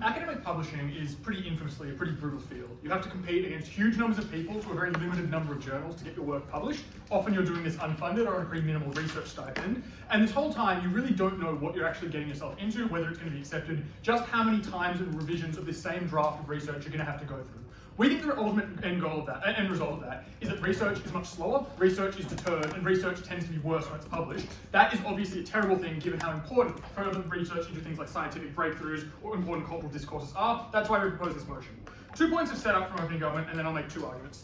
academic publishing is pretty infamously a pretty brutal field. You have to compete against huge numbers of people to a very limited number of journals to get your work published. Often you're doing this unfunded or on a pretty minimal research stipend. And this whole time, you really don't know what you're actually getting yourself into, whether it's going to be accepted, just how many times and revisions of this same draft of research you're going to have to go through. We think the ultimate end result of that is that research is much slower, research is deterred, and research tends to be worse when it's published. That is obviously a terrible thing given how important further research into things like scientific breakthroughs or important cultural discourses are. That's why we propose this motion. 2 points of setup from opening government, and then I'll make 2 arguments.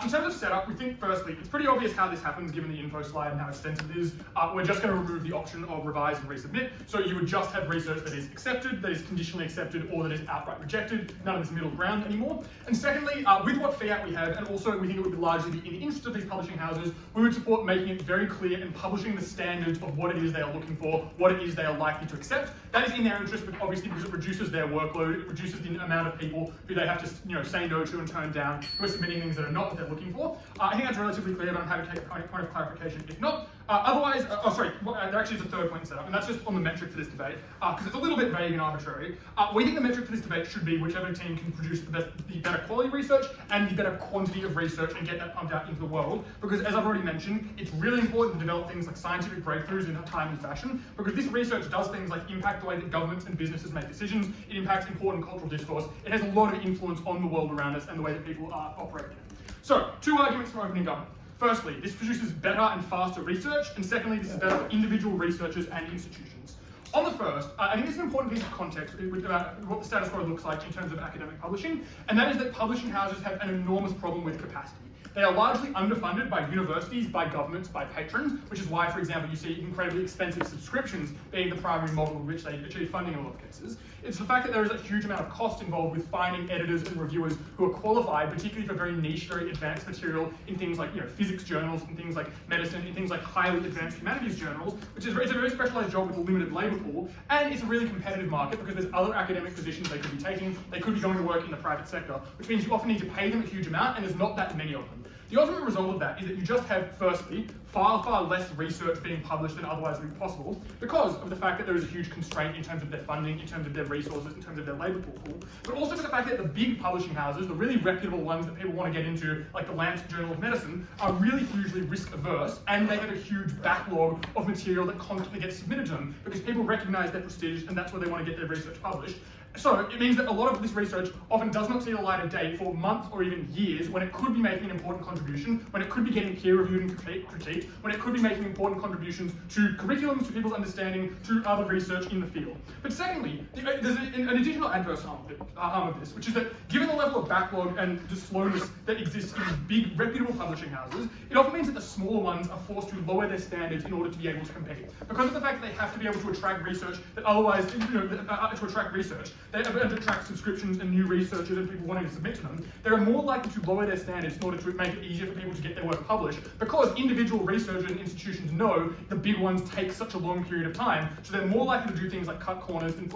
In terms of setup, we think firstly, it's pretty obvious how this happens given the info slide and how extensive it is. We're just going to remove the option of revise and resubmit, so you would just have research that is accepted, that is conditionally accepted, or that is outright rejected, none of this middle ground anymore. And secondly, with what fiat we have, and also we think it would largely be in the interest of these publishing houses, we would support making it very clear and publishing the standards of what it is they are looking for, what it is they are likely to accept. That is in their interest, but obviously because it reduces their workload, it reduces the amount of people who they have to say no to and turn down, who are submitting things that are not what they're looking for. I think that's relatively clear, but I'm happy to take a point of clarification if not. Otherwise, there actually is a third point set up, and that's just on the metric for this debate, because it's a little bit vague and arbitrary. We think the metric for this debate should be whichever team can produce the better quality research and the better quantity of research and get that pumped out into the world, because as I've already mentioned, it's really important to develop things like scientific breakthroughs in a timely fashion, because this research does things like impact the way that governments and businesses make decisions, it impacts important cultural discourse, it has a lot of influence on the world around us and the way that people are operating. So, 2 arguments for opening government. Firstly, this produces better and faster research, and secondly, this is better for individual researchers and institutions. On the first, I think it's an important piece of context about what the status quo looks like in terms of academic publishing, and that is that publishing houses have an enormous problem with capacity. They are largely underfunded by universities, by governments, by patrons, which is why, for example, you see incredibly expensive subscriptions being the primary model in which they achieve funding in a lot of cases. It's the fact that there is a huge amount of cost involved with finding editors and reviewers who are qualified, particularly for very niche, very advanced material in things like physics journals, in things like medicine, in things like highly advanced humanities journals, which is it's a very specialized job with a limited labor pool, and it's a really competitive market because there's other academic positions they could be taking. They could be going to work in the private sector, which means you often need to pay them a huge amount, and there's not that many of them. The ultimate result of that is that you just have, firstly, far less research being published than otherwise would be possible because of the fact that there is a huge constraint in terms of their funding, in terms of their resources, in terms of their labor pool, but also for the fact that the big publishing houses, the really reputable ones that people want to get into, like the Lancet Journal of Medicine, are really hugely risk averse, and they have a huge backlog of material that constantly gets submitted to them because people recognize their prestige and that's where they want to get their research published. So it means that a lot of this research often does not see the light of day for months or even years when it could be making an important contribution, when it could be getting peer-reviewed and critiqued, when it could be making important contributions to curriculums, to people's understanding, to other research in the field. But secondly, there's an additional adverse harm of this, which is that given the level of backlog and the slowness that exists in these big, reputable publishing houses, it often means that the smaller ones are forced to lower their standards in order to be able to compete. Because of the fact that they have to be able to attract research that otherwise, to attract research, they attract subscriptions and new researchers and people wanting to submit to them, they're more likely to lower their standards in order to make it easier for people to get their work published, because individual researchers and institutions know the big ones take such a long period of time, so they're more likely to do things like cut corners and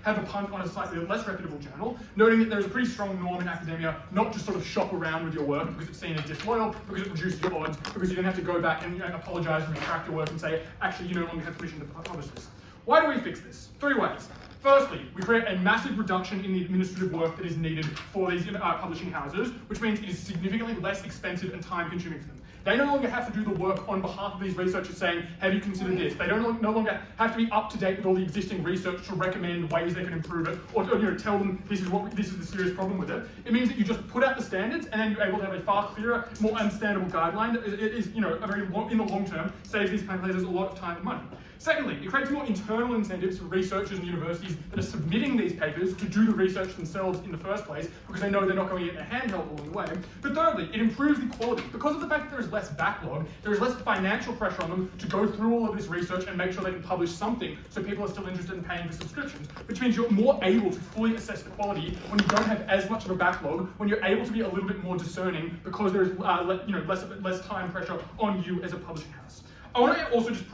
have a punt on a slightly less reputable journal, noting that there's a pretty strong norm in academia not to sort of shop around with your work because it's seen as disloyal, because it reduces your odds, because you don't have to go back and apologize and retract your work and say, actually, you no longer have permission to publish this. Why do we fix this? 3 ways. Firstly, we create a massive reduction in the administrative work that is needed for these publishing houses, which means it is significantly less expensive and time-consuming for them. They no longer have to do the work on behalf of these researchers saying, have you considered this? They don't no longer have to be up to date with all the existing research to recommend ways they can improve it, or tell them this is the serious problem with it. It means that you just put out the standards and then you're able to have a far clearer, more understandable guideline that is in the long term, saves these places a lot of time and money. Secondly, it creates more internal incentives for researchers and universities that are submitting these papers to do the research themselves in the first place because they know they're not going to get their hand held along the way. But thirdly, it improves the quality. Because of the fact that there is less backlog, there is less financial pressure on them to go through all of this research and make sure they can publish something so people are still interested in paying for subscriptions, which means you're more able to fully assess the quality when you don't have as much of a backlog, when you're able to be a little bit more discerning because there's less time pressure on you as a publishing house. I want to also just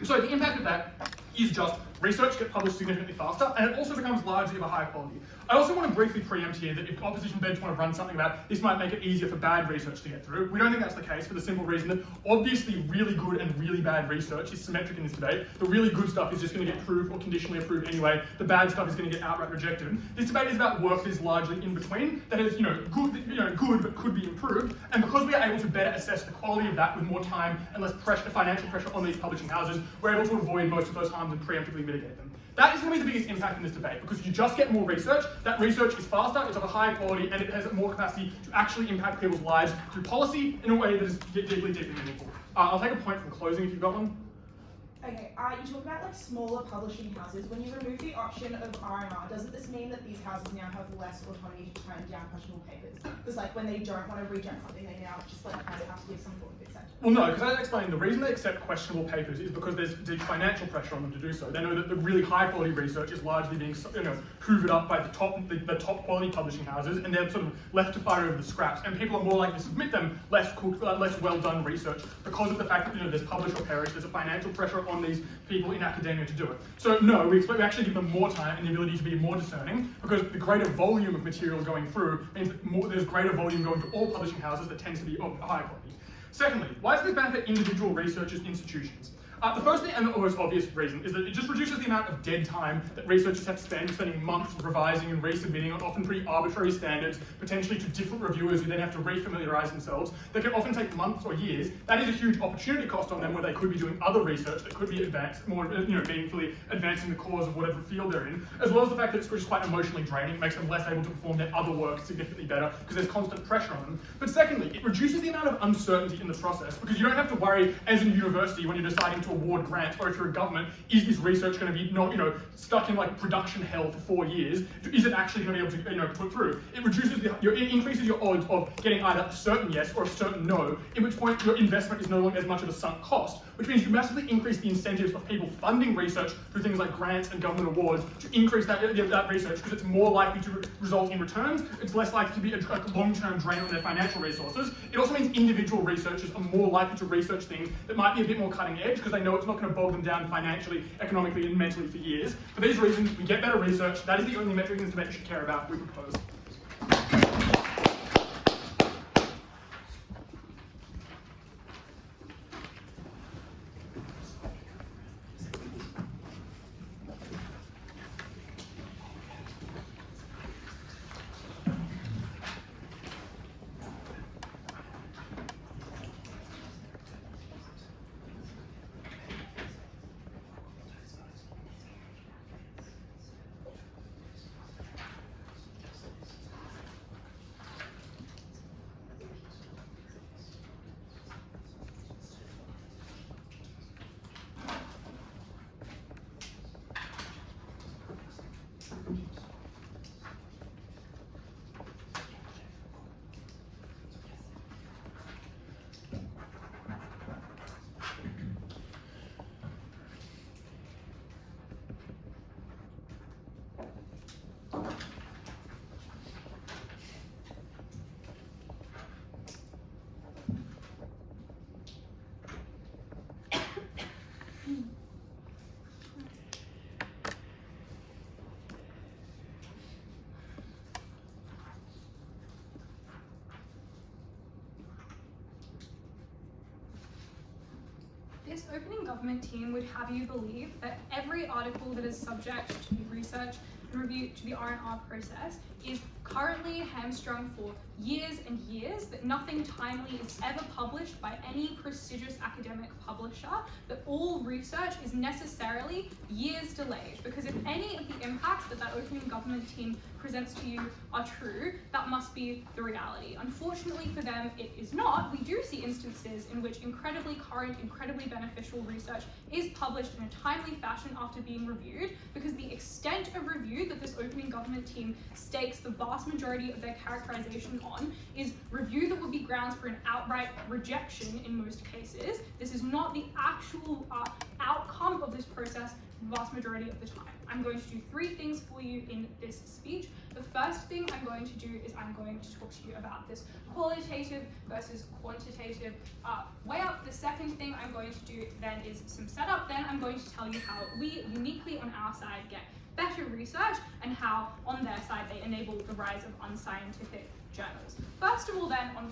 so the impact of that is just research gets published significantly faster, and it also becomes largely of a higher quality. I also want to briefly preempt here that if opposition bench want to run something about this might make it easier for bad research to get through, we don't think that's the case for the simple reason that obviously really good and really bad research is symmetric in this debate. The really good stuff is just going to get approved or conditionally approved anyway. The bad stuff is going to get outright rejected. This debate is about work that is largely in between, that is good but could be improved, and because we are able to better assess the quality of that with more time and less financial pressure on these publishing houses, we're able to avoid most of those harms and preemptively mitigate them. That is going to be the biggest impact in this debate, because you just get more research, that research is faster, it's of a higher quality, and it has more capacity to actually impact people's lives through policy in a way that is deeply, deeply meaningful. I'll take a point from closing if you've got one. Okay, you talk about like smaller publishing houses. When you remove the option of R&R, doesn't this mean that these houses now have less autonomy to turn down questionable papers? Because like when they don't want to reject something, they now just like kind of have to give some form of acceptance. Well, no, because as I explained, the reason they accept questionable papers is because there's deep financial pressure on them to do so. They know that the really high quality research is largely being, hoovered up by the top quality publishing houses, and they're sort of left to fight over the scraps. And people are more likely to submit them less well done research because of the fact that there's publish or perish. There's a financial pressure on these people in academia to do it. So no, we actually give them more time and the ability to be more discerning, because the greater volume of material going through means that there's greater volume going to all publishing houses that tends to be of higher quality. Secondly, why does this benefit individual researchers' institutions? The first thing and the most obvious reason is that it just reduces the amount of dead time that researchers have to spend spending months revising and resubmitting on often pretty arbitrary standards, potentially to different reviewers who then have to refamiliarize themselves. They can often take months or years. That is a huge opportunity cost on them, where they could be doing other research that could be advanced, more meaningfully advancing the cause of whatever field they're in, as well as the fact that it's just quite emotionally draining. It makes them less able to perform their other work significantly better because there's constant pressure on them. But secondly, it reduces the amount of uncertainty in the process, because you don't have to worry as a university when you're deciding to award grants, or if you're a government, is this research going to be stuck in like production hell for 4 years? Is it actually going to be able to put through? It reduces it increases your odds of getting either a certain yes or a certain no, in which point your investment is no longer as much of a sunk cost, which means you massively increase the incentives of people funding research through things like grants and government awards to increase that research, because it's more likely to result in returns. It's less likely to be a long-term drain on their financial resources. It also means individual researchers are more likely to research things that might be a bit more cutting edge, because they know it's not going to bog them down financially, economically, and mentally for years. For these reasons, we get better research. That is the only metric in this debate you should care about. We propose. This opening government team would have you believe that every article that is subject to research and review to the R&R process is currently hamstrung for years and years, that nothing timely is ever published by any prestigious academic publisher, that all research is necessarily years delayed, because if any of the impacts that opening government team presents to you are true, that must be the reality. Unfortunately for them, it is not. We do see instances in which incredibly current, incredibly beneficial research is published in a timely fashion after being reviewed, because the extent of review that this opening government team stakes the vast majority of their characterization on is review that would be grounds for an outright rejection in most cases. This is not the actual outcome of this process vast majority of the time. I'm going to do 3 things for you in this speech. The first thing I'm going to do is I'm going to talk to you about this qualitative versus quantitative way up. The second thing I'm going to do then is some setup. Then I'm going to tell you how we uniquely on our side get better research and how on their side they enable the rise of unscientific journals. First of all then, on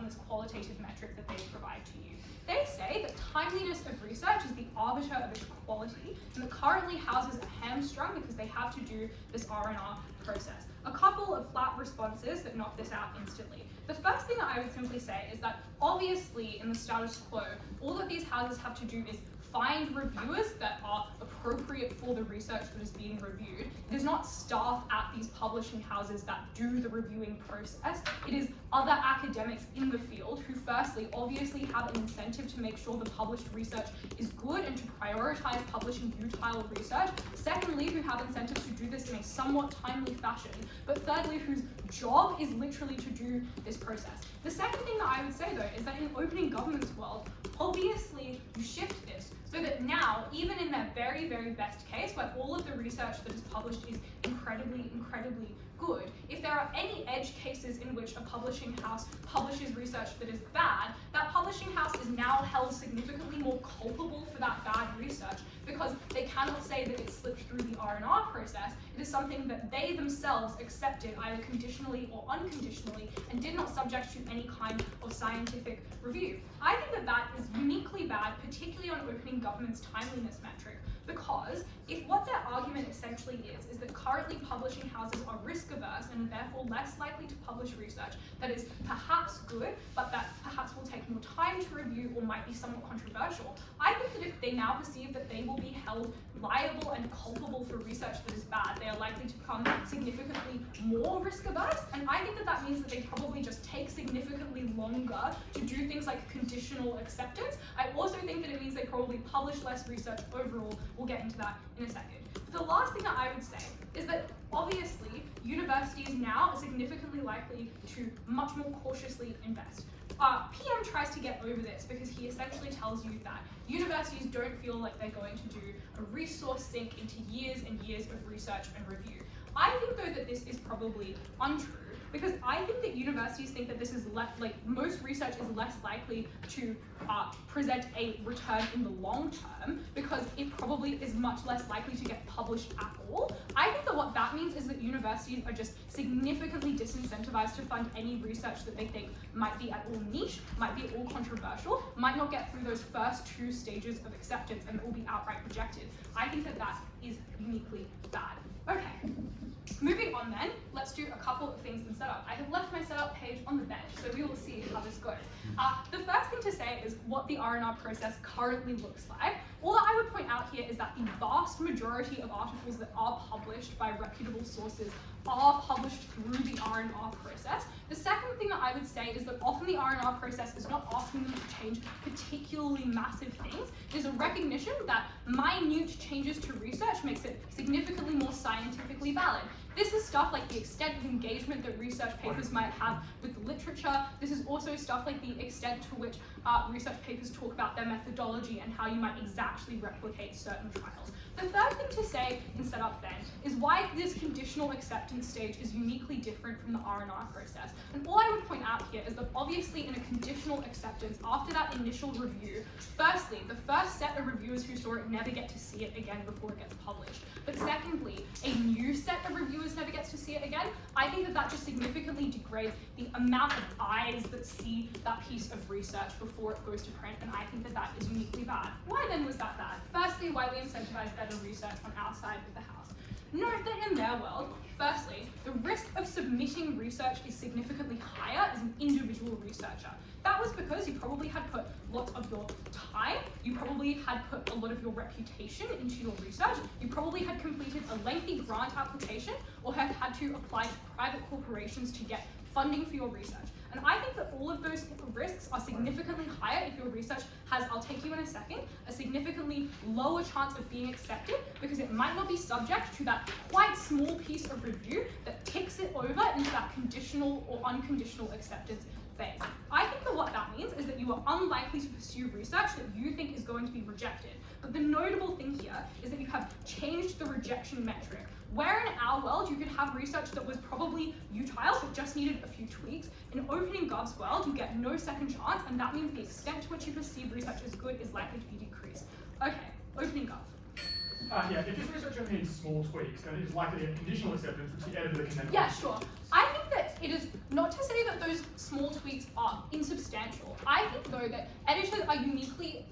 this qualitative metric that they provide to you. They say that timeliness of research is the arbiter of its quality, and that currently houses are hamstrung because they have to do this R&R process. A couple of flat responses that knock this out instantly. The first thing that I would simply say is that obviously in the status quo, all that these houses have to do is find reviewers that are appropriate for the research that is being reviewed. It is not staff at these publishing houses that do the reviewing process. It is other academics in the field who firstly obviously have an incentive to make sure the published research is good and to prioritize publishing utile research. Secondly, who have incentives to do this in a somewhat timely fashion. But thirdly, whose job is literally to do this process. The second thing that I would say though is that in opening government's world, obviously you shift this so that now, even in their very, very best case, where all of the research that is published is incredibly, incredibly good, if there are any edge cases in which a publishing house publishes research that is bad, that publishing house is now held significantly more culpable for that bad research because they cannot say that it slipped through the R&R process. It is something that they themselves accepted either conditionally or unconditionally and did not subject to any kind of scientific review. I think that that is uniquely bad, particularly on opening government's timeliness metric, because if what their argument essentially is that currently publishing houses are risk averse and therefore less likely to publish research that is perhaps good, but that perhaps will take more time to review or might be somewhat controversial, I think that if they now perceive that they will be held liable and culpable for research that is bad, they are likely to become significantly more risk averse, and I think that that means that they probably just take significantly longer to do things like conditional acceptance. I also think that it means they probably publish less research overall. We'll get into that in a second. But the last thing that I would say is that obviously universities now are significantly likely to much more cautiously invest. PM tries to get over this because he essentially tells you that universities don't feel like they're going to do a resource sink into years and years of research and review. I think though that this is probably untrue, because I think that universities think that this is most research is less likely to present a return in the long term because it probably is much less likely to get published at all. I think that what that means is that universities are just significantly disincentivized to fund any research that they think might be at all niche, might be at all controversial, might not get through those first 2 stages of acceptance and will be outright rejected. I think that that is uniquely bad. Okay. Moving on then, let's do a couple of things in setup. I have left my setup page on the bench, so we will see how this goes. The first thing to say is what the R&R process currently looks like. All that I would point out here is that the vast majority of articles that are published by reputable sources are published through the R&R process. The second thing that I would say is that often the R&R process is not asking them to change particularly massive things. It is a recognition that minute changes to research makes it significantly more scientifically valid. This is stuff like the extent of engagement that research papers might have with the literature. This is also stuff like the extent to which research papers talk about their methodology and how you might exactly replicate certain trials. The third thing to say in setup then is why this conditional acceptance stage is uniquely different from the R&R process. And all I would point out here is that obviously in a conditional acceptance, after that initial review, firstly, the first set of reviewers who saw it never get to see it again before it gets published. But secondly, a new set of reviewers never gets to see it again. I think that that just significantly degrades the amount of eyes that see that piece of research before it goes to print, and I think that that is uniquely bad. Why then was that bad? Firstly, why we incentivize better research on our side of the house. Note that in their world, firstly, the risk of submitting research is significantly higher as an individual researcher. That was because you probably had put lots of your time, you probably had put a lot of your reputation into your research, you probably had completed a lengthy grant application or have had to apply to private corporations to get funding for your research. And I think that all of those risks are significantly higher if your research has, I'll take you in a second, a significantly lower chance of being accepted because it might not be subject to that quite small piece of review that ticks it over into that conditional or unconditional acceptance phase. I think that what that means is that you are unlikely to pursue research that you think is going to be rejected. But the notable thing here is that you have changed the rejection metric. Where in our world you could have research that was probably utile but just needed a few tweaks, in Opening Gov's world you get no second chance, and that means the extent to which you perceive research as good is likely to be decreased. Okay, Opening Gov. Yeah, if this research only needs small tweaks, then it is likely to get conditional acceptance, which the editor can then. Yeah, sure. I think that it is not to say that those small tweaks are insubstantial. I think, though, that editors are uniquely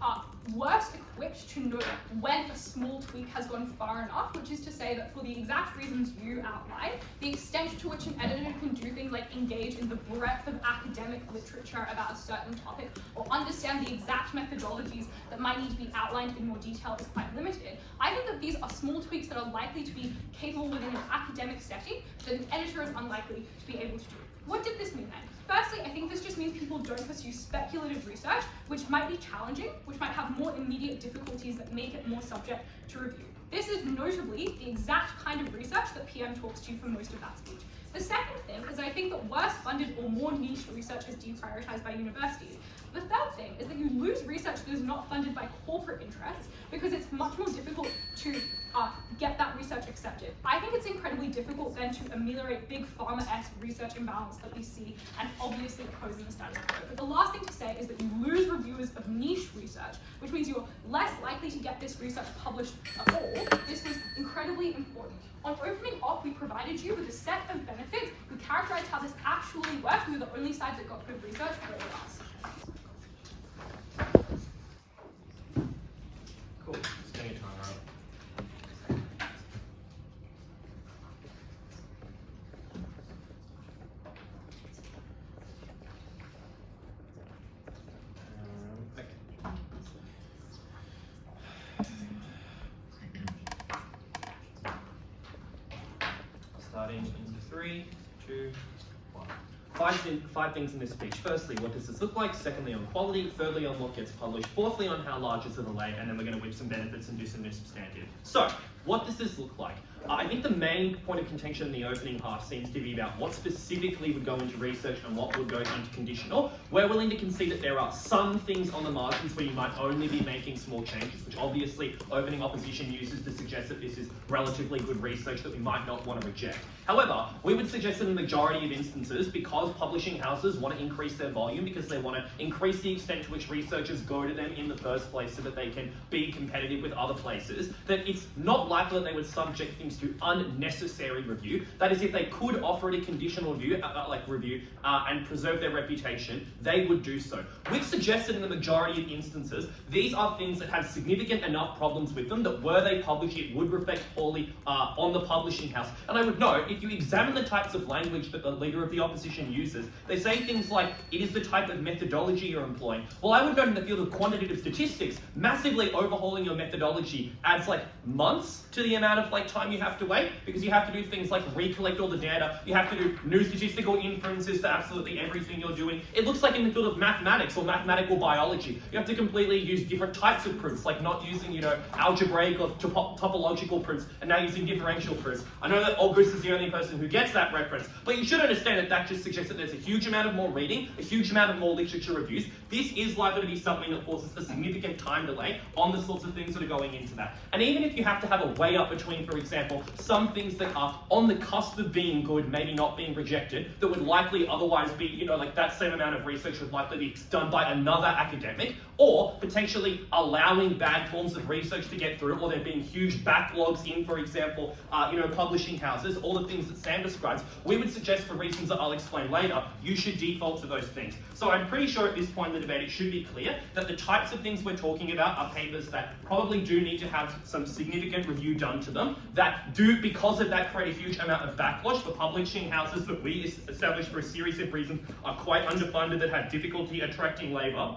worse equipped to know when a small tweak has gone far enough, which is to say that for the exact reasons you outlined, the extent to which an editor can do things like engage in the breadth of academic literature about a certain topic, or understand the exact methodologies that might need to be outlined in more detail is quite limited. I think that these are small tweaks that are likely to be capable within an academic setting that an editor is unlikely to be able to do. What did this mean then? Firstly, I think this just means people don't pursue speculative research, which might be challenging, which might have more immediate difficulties that make it more subject to review. This is notably the exact kind of research that PM talks to for most of that speech. The second thing is I think that worse funded or more niche research is deprioritized by universities. The third thing is that you lose research that is not funded by corporate interests because it's much more difficult to get that research accepted. I think it's incredibly difficult then to ameliorate big pharma-esque research imbalance that we see and obviously opposing the status quo. But the last thing to say is that you lose reviewers of niche research, which means you're less likely to get this research published at all. This was incredibly important. On opening op, we provided you with a set of benefits. We characterized how this actually works. We were the only side that got good research over us. Cool. Just getting a timer up. Okay. Starting in 3, 2, 1. Five things in this speech. Firstly, what does this look like? Secondly, on quality. Thirdly, on what gets published. Fourthly, on how large is the delay. And then we're going to whip some benefits and do some new substantive. So, what does this look like? I think the main point of contention in the opening half seems to be about what specifically would go into research and what would go into conditional. We're willing to concede that there are some things on the margins where you might only be making small changes, which obviously opening opposition uses to suggest that this is relatively good research that we might not want to reject. However, we would suggest that in the majority of instances, because publishing houses want to increase their volume, because they want to increase the extent to which researchers go to them in the first place so that they can be competitive with other places, that it's not likely that they would subject things to unnecessary review. That is, if they could offer it a conditional review, and preserve their reputation, they would do so. We've suggested in the majority of instances, these are things that have significant enough problems with them that were they published, it would reflect poorly on the publishing house. And I would note, if you examine the types of language that the leader of the opposition uses, they say things like, it is the type of methodology you're employing. Well, I would note in the field of quantitative statistics, massively overhauling your methodology adds like months to the amount of time you have to wait, because you have to do things like recollect all the data, you have to do new statistical inferences to absolutely everything you're doing. It looks like in the field of mathematics or mathematical biology, you have to completely use different types of proofs, like not using, algebraic or topological proofs, and now using differential proofs. I know that August is the only person who gets that reference, but you should understand that that just suggests that there's a huge amount of more reading, a huge amount of more literature reviews. This is likely to be something that causes a significant time delay on the sorts of things that are going into that. And even if you have to have a weigh up between, for example, some things that are on the cusp of being good, maybe not being rejected, that would likely otherwise be, that same amount of research would likely be done by another academic, or potentially allowing bad forms of research to get through, or there being huge backlogs in, for example, publishing houses, all the things that Sam describes, we would suggest, for reasons that I'll explain later, you should default to those things. So I'm pretty sure at this point in the debate it should be clear that the types of things we're talking about are papers that probably do need to have some significant review done to them, that do, because of that, create a huge amount of backlash for publishing houses that we established for a series of reasons are quite underfunded, that have difficulty attracting labour.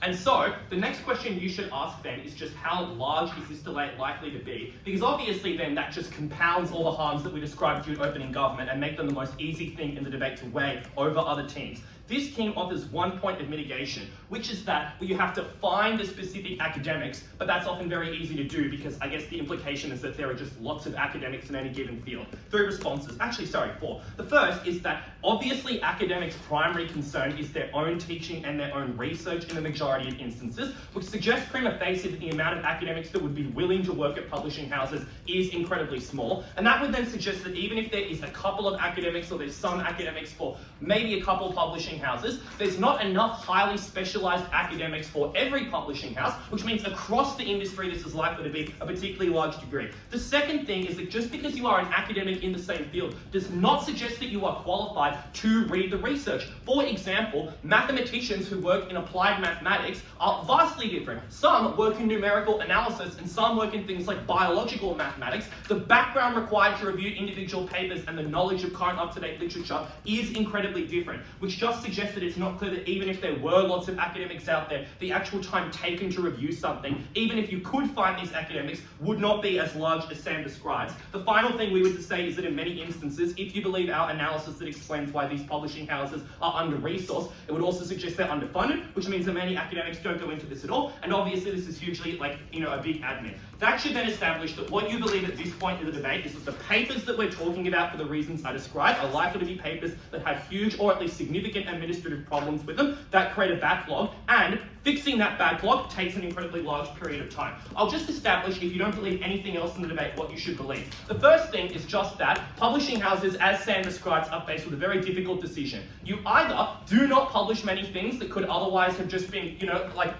And so, the next question you should ask then is just how large is this delay likely to be? Because obviously then that just compounds all the harms that we described to you in opening government and make them the most easy thing in the debate to weigh over other teams. This team offers one point of mitigation, which is that you have to find the specific academics, but that's often very easy to do because I guess the implication is that there are just lots of academics in any given field. 3 responses, actually sorry, 4. The first is that obviously academics' primary concern is their own teaching and their own research in the majority of instances, which suggests prima facie that the amount of academics that would be willing to work at publishing houses is incredibly small. And that would then suggest that even if there is a couple of academics or there's some academics for maybe a couple publishing houses, there's not enough highly specialized academics for every publishing house, which means across the industry this is likely to be a particularly large degree. The second thing is that just because you are an academic in the same field does not suggest that you are qualified to read the research. For example, mathematicians who work in applied mathematics are vastly different. Some work in numerical analysis and some work in things like biological mathematics. The background required to review individual papers and the knowledge of current up-to-date literature is incredibly different, which just suggests that it's not clear that even if there were lots of academics out there, the actual time taken to review something, even if you could find these academics, would not be as large as Sam describes. The final thing we would say is that in many instances, if you believe our analysis that explains why these publishing houses are under-resourced, it would also suggest they're underfunded, which means that many academics don't go into this at all, and obviously this is hugely a big admin. That should then establish that what you believe at this point in the debate is that the papers that we're talking about for the reasons I described are likely to be papers that have huge or at least significant administrative problems with them that create a backlog, and fixing that backlog takes an incredibly large period of time. I'll just establish, if you don't believe anything else in the debate, what you should believe. The first thing is just that publishing houses, as Sam describes, are faced with a very difficult decision. You either do not publish many things that could otherwise have just been,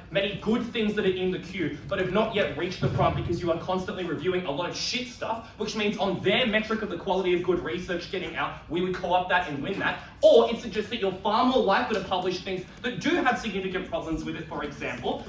many good things that are in the queue, but have not yet reached the front because you are constantly reviewing a lot of shit stuff, which means on their metric of the quality of good research getting out, we would co-opt that and win that. Or it suggests that you're far more likely to publish things that do have significant problems with it, for example,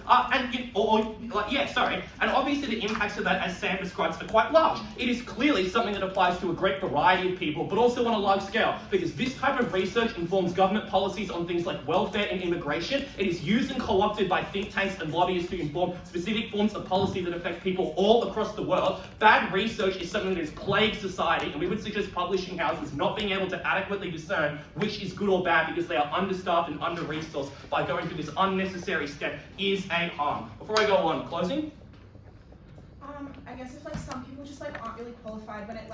and obviously the impacts of that, as Sam describes, are quite large. It is clearly something that applies to a great variety of people, but also on a large scale, because this type of research informs government policies on things like welfare and immigration. It is used and co-opted by think tanks and lobbyists to inform specific forms of policy that affect people all across the world. Bad research is something that has plagued society, and we would suggest publishing houses not being able to adequately discern which is good or bad because they are understaffed and under-resourced by going through this unnecessary step is a harm. Before I go on, closing? I guess if some people just aren't really qualified when it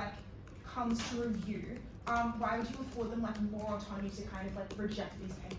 comes to review, why would you afford them more autonomy to kind of reject these papers?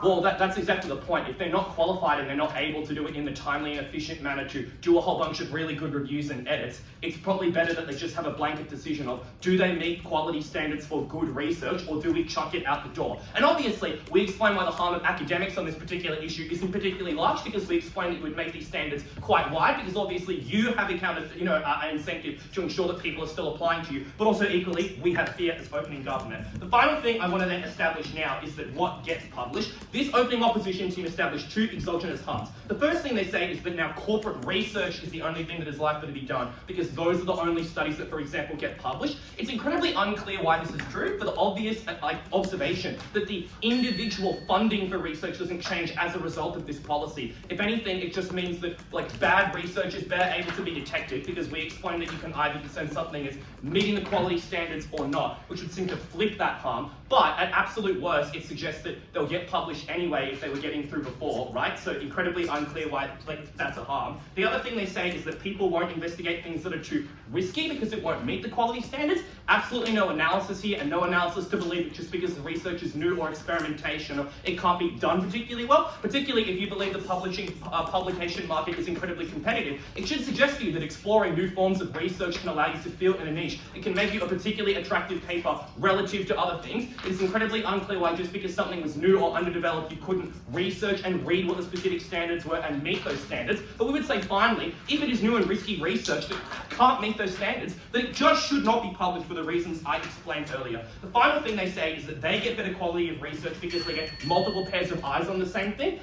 Well, that's exactly the point. If they're not qualified and they're not able to do it in the timely and efficient manner to do a whole bunch of really good reviews and edits, it's probably better that they just have a blanket decision of, do they meet quality standards for good research, or do we chuck it out the door? And obviously, we explain why the harm of academics on this particular issue isn't particularly large, because we explain that you would make these standards quite wide, because obviously you have an incentive to ensure that people are still applying to you, but also equally, we have fear as opening government. The final thing I want to then establish now is that what gets published. This opening opposition team established 2 exogenous harms. The first thing they say is that now corporate research is the only thing that is likely to be done, because those are the only studies that, for example, get published. It's incredibly unclear why this is true, for the obvious observation that the individual funding for research doesn't change as a result of this policy. If anything, it just means that bad research is better able to be detected, because we explain that you can either discern something as meeting the quality standards or not, which would seem to flip that harm. But at absolute worst, it suggests that they'll get published anyway if they were getting through before, right? So incredibly unclear why that's a harm. The other thing they say is that people won't investigate things that are too risky because it won't meet the quality standards. Absolutely no analysis here, and no analysis to believe that just because the research is new or experimentation, or it can't be done particularly well, particularly if you believe the publication market is incredibly competitive. It should suggest to you that exploring new forms of research can allow you to fill in a niche. It can make you a particularly attractive paper relative to other things. It is incredibly unclear why just because something was new or underdeveloped, you couldn't research and read what the specific standards were and meet those standards. But we would say, finally, if it is new and risky research that can't meet those standards, then it just should not be published for the reasons I explained earlier. The final thing they say is that they get better quality of research because they get multiple pairs of eyes on the same thing.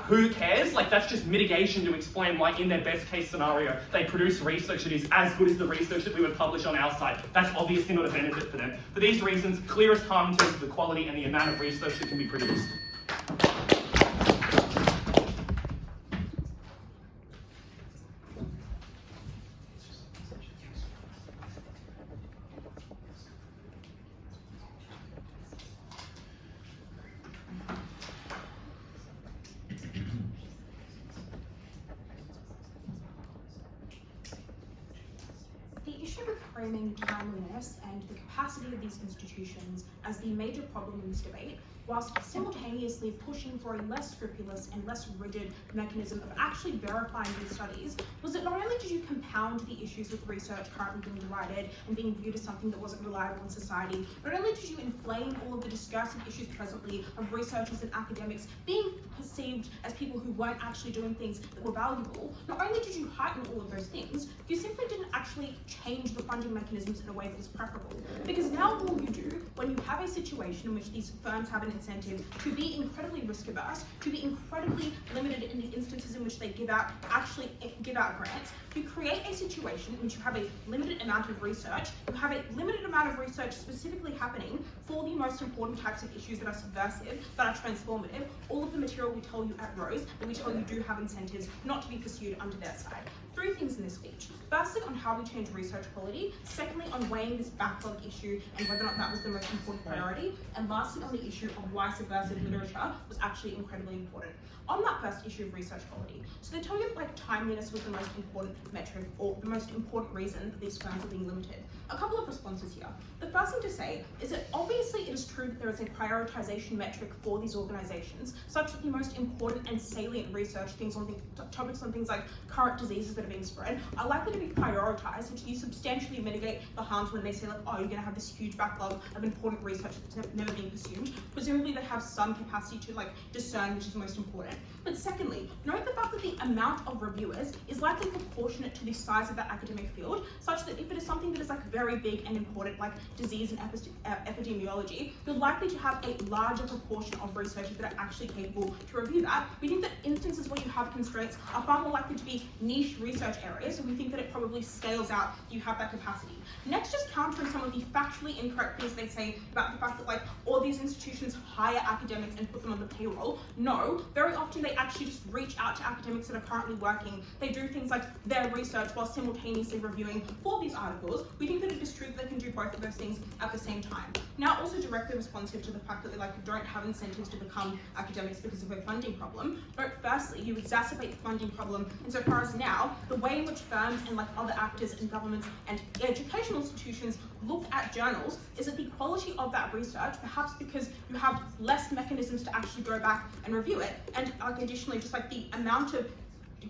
Who cares? That's just mitigation to explain why, in their best case scenario, they produce research that is as good as the research that we would publish on our site. That's obviously not a benefit for them. For these reasons, clearest harm in terms of the quality and the amount of research that can be produced. framing timeliness and the capacity of these institutions as the major problem in this debate, whilst simultaneously pushing for a less scrupulous and less rigid mechanism of actually verifying these studies, was that not only did you compound the issues with research currently being derided and being viewed as something that wasn't reliable in society, not only did you inflame all of the discursive issues presently of researchers and academics being perceived as people who weren't actually doing things that were valuable, not only did you heighten all of those things, you simply didn't actually change the funding mechanisms in a way that was preferable. Because now all you do, when you have a situation in which these firms have an incentive to be incredibly risk averse, to be incredibly limited in the instances in which they give out grants, you create a situation in which you have a limited amount of research, you have a limited amount of research specifically happening for the most important types of issues that are subversive, that are transformative. All of the material we tell you at Rose, that we tell you do have incentives not to be pursued under their side. 3 things in this speech. Firstly, on how we change research quality. Secondly, on weighing this backlog issue and whether or not that was the most important priority. And lastly, on the issue of why subversive literature was actually incredibly important. On that first issue of research quality, so they tell you that like timeliness was the most important metric or the most important reason that these firms are being limited. A couple of responses here. The first thing to say is that obviously it is true that there is a prioritization metric for these organizations, such that the most important and salient research topics on things like current diseases that are being spread are likely to be prioritized, which you substantially mitigate the harms when they say like, oh, you're going to have this huge backlog of important research that's never been pursued. Presumably they have some capacity to like discern which is most important. But secondly, note the fact that the amount of reviewers is likely proportionate to the size of that academic field, such that if it is something that is like very big and important, like disease and epidemiology, you're likely to have a larger proportion of researchers that are actually capable to review that. We think that instances where you have constraints are far more likely to be niche research areas, so we think that it probably scales out, you have that capacity. Next, just countering some of the factually incorrect things they say about the fact that like all these institutions hire academics and put them on the payroll. No, very often they actually just reach out to academics that are currently working. They do things like their research while simultaneously reviewing for these articles. We think that it is true that they can do both of those things at the same time. Now, also directly responsive to the fact that they like don't have incentives to become academics because of a funding problem. But firstly, you exacerbate the funding problem insofar as now the way in which firms and like other actors and governments and educational institutions look at journals is that the quality of that research, perhaps because you have less mechanisms to actually go back and review it, and additionally just like the amount of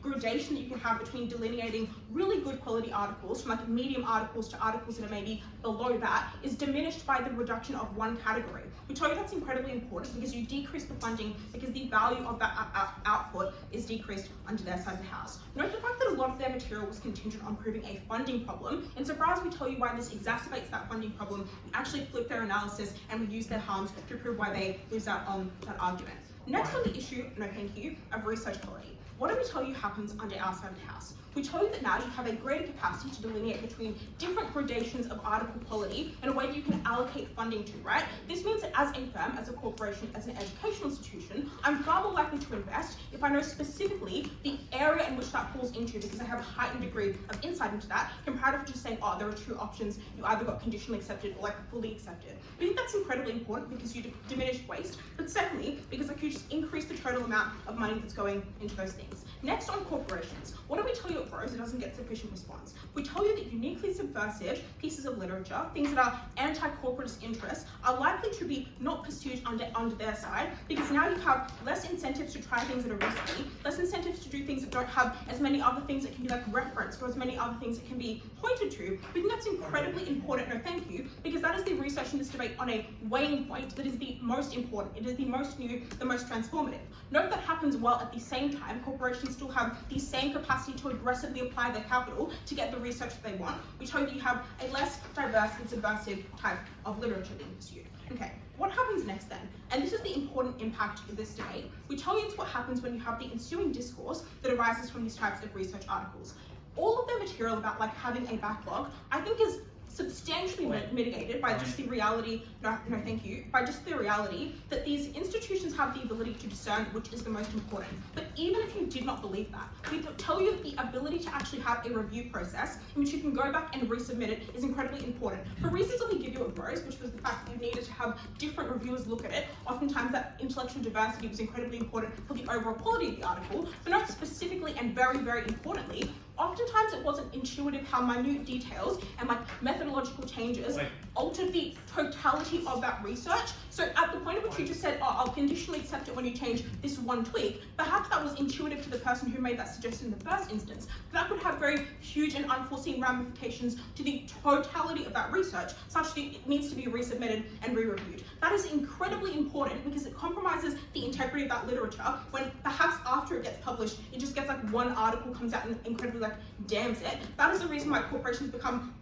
gradation that you can have between delineating really good quality articles from like medium articles to articles that are maybe below that is diminished by the reduction of one category. We tell you that's incredibly important because you decrease the funding because the value of that output is decreased under their side of the house. Note the fact that a lot of their material was contingent on proving a funding problem. Insofar as we tell you why this exacerbates that funding problem, we actually flip their analysis and we use their harms to prove why they lose out on that argument. Next on the issue, no thank you, of research quality. What do we tell you happens under our side of the house? We tell you that now you have a greater capacity to delineate between different gradations of article quality in a way that you can allocate funding to, right? This means that as a firm, as a corporation, as an educational institution, I'm far more likely to invest if I know specifically the area in which that falls into because I have a heightened degree of insight into that, compared to just saying, oh, there are 2 options, you either got conditionally accepted or like fully accepted. We think that's incredibly important because you diminish waste, but secondly, because like you just increase the total amount of money that's going into those things. Next on corporations, what do we tell you at Rose? It doesn't get sufficient response. We tell you that uniquely subversive pieces of literature, things that are anti-corporatist interests, are likely to be not pursued under their side because now you have less incentives to try things that are risky, less incentives to do things that don't have as many other things that can be like referenced or as many other things that can be pointed to. We think that's incredibly important, no thank you, because that is the research in this debate on a weighing point that is the most important. It is the most new, the most transformative. Note that happens while at the same time corporations still have the same capacity to aggressively apply their capital to get the research that they want. We tell you that you have a less diverse and subversive type of literature being pursued. Okay, what happens next then? And this is the important impact of this debate. We tell you it's what happens when you have the ensuing discourse that arises from these types of research articles. All of their material about like having a backlog, I think is substantially mitigated by just the reality, no thank you, by just the reality that these institutions have the ability to discern which is the most important. But even if you did not believe that, we tell you that the ability to actually have a review process in which you can go back and resubmit it is incredibly important. For reasons that we give you at Rose, which was the fact that you needed to have different reviewers look at it, oftentimes that intellectual diversity was incredibly important for the overall quality of the article, but not specifically and very, very importantly, oftentimes it wasn't intuitive how minute details and like methodological changes altered the totality of that research. So at the point at which you just said, oh, I'll conditionally accept it when you change this one tweak, perhaps that was intuitive to the person who made that suggestion in the first instance. But that could have very huge and unforeseen ramifications to the totality of that research, such that it needs to be resubmitted and re-reviewed. That is incredibly important because it compromises the integrity of that literature when perhaps after it gets published, it just gets like one article comes out and incredibly like damns it. That is the reason why corporations become,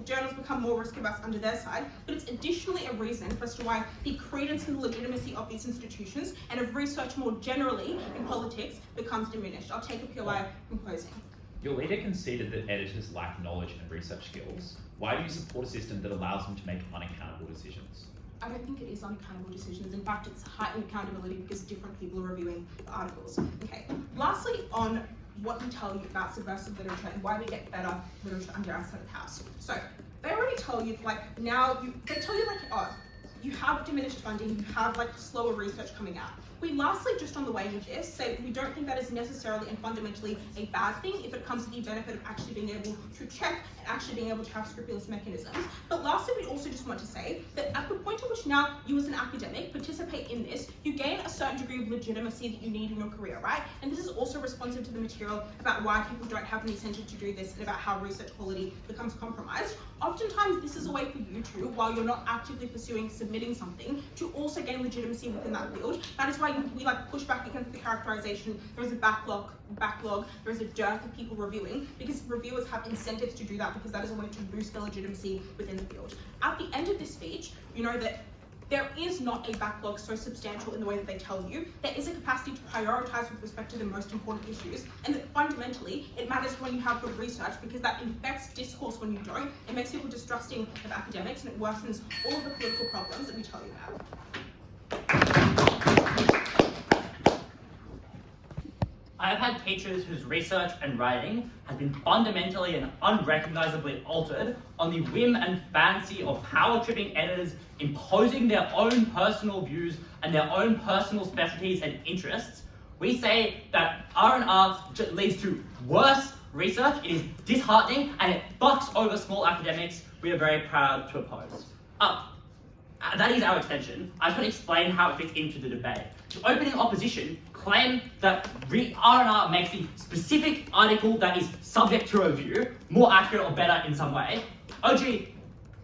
journals become more risk-averse under their side, but it's additionally a reason as to why the credence and legitimacy of these institutions and of research more generally in politics becomes diminished. I'll take a POI from closing. Your leader conceded that editors lack knowledge and research skills. Why do you support a system that allows them to make unaccountable decisions? I don't think it is unaccountable decisions. In fact, it's heightened accountability because different people are reviewing the articles. Okay. Lastly, on what we tell you about subversive literature and why we get better literature under our set of house. So they already tell you, like now, they tell you like, oh, you have diminished funding, you have like slower research coming out. We lastly, just on the way with this, say we don't think that is necessarily and fundamentally a bad thing if it comes to the benefit of actually being able to check and actually being able to have scrupulous mechanisms. But lastly, we also just want to say that at the point at which now you as an academic participate in this, you gain a certain degree of legitimacy that you need in your career, right? And this is also responsive to the material about why people don't have an incentive to do this and about how research quality becomes compromised. Oftentimes, this is a way for you to, while you're not actively pursuing submitting something, to also gain legitimacy within that field. That is why we like push back against the characterization. There is a backlog, there is a dearth of people reviewing, because reviewers have incentives to do that because that is a way to boost their legitimacy within the field. At the end of this speech, you know that there is not a backlog so substantial in the way that they tell you. There is a capacity to prioritize with respect to the most important issues, and that fundamentally it matters when you have good research because that infects discourse when you don't. It makes people distrusting of academics and it worsens all of the political problems that we tell you about. I have had teachers whose research and writing has been fundamentally and unrecognisably altered on the whim and fancy of power-tripping editors imposing their own personal views and their own personal specialties and interests. We say that R&R leads to worse research, it is disheartening, and it fucks over small academics. We are very proud to oppose. That is our extension. I just want to explain how it fits into the debate. The opening opposition claim that R&R makes the specific article that is subject to review more accurate or better in some way. OG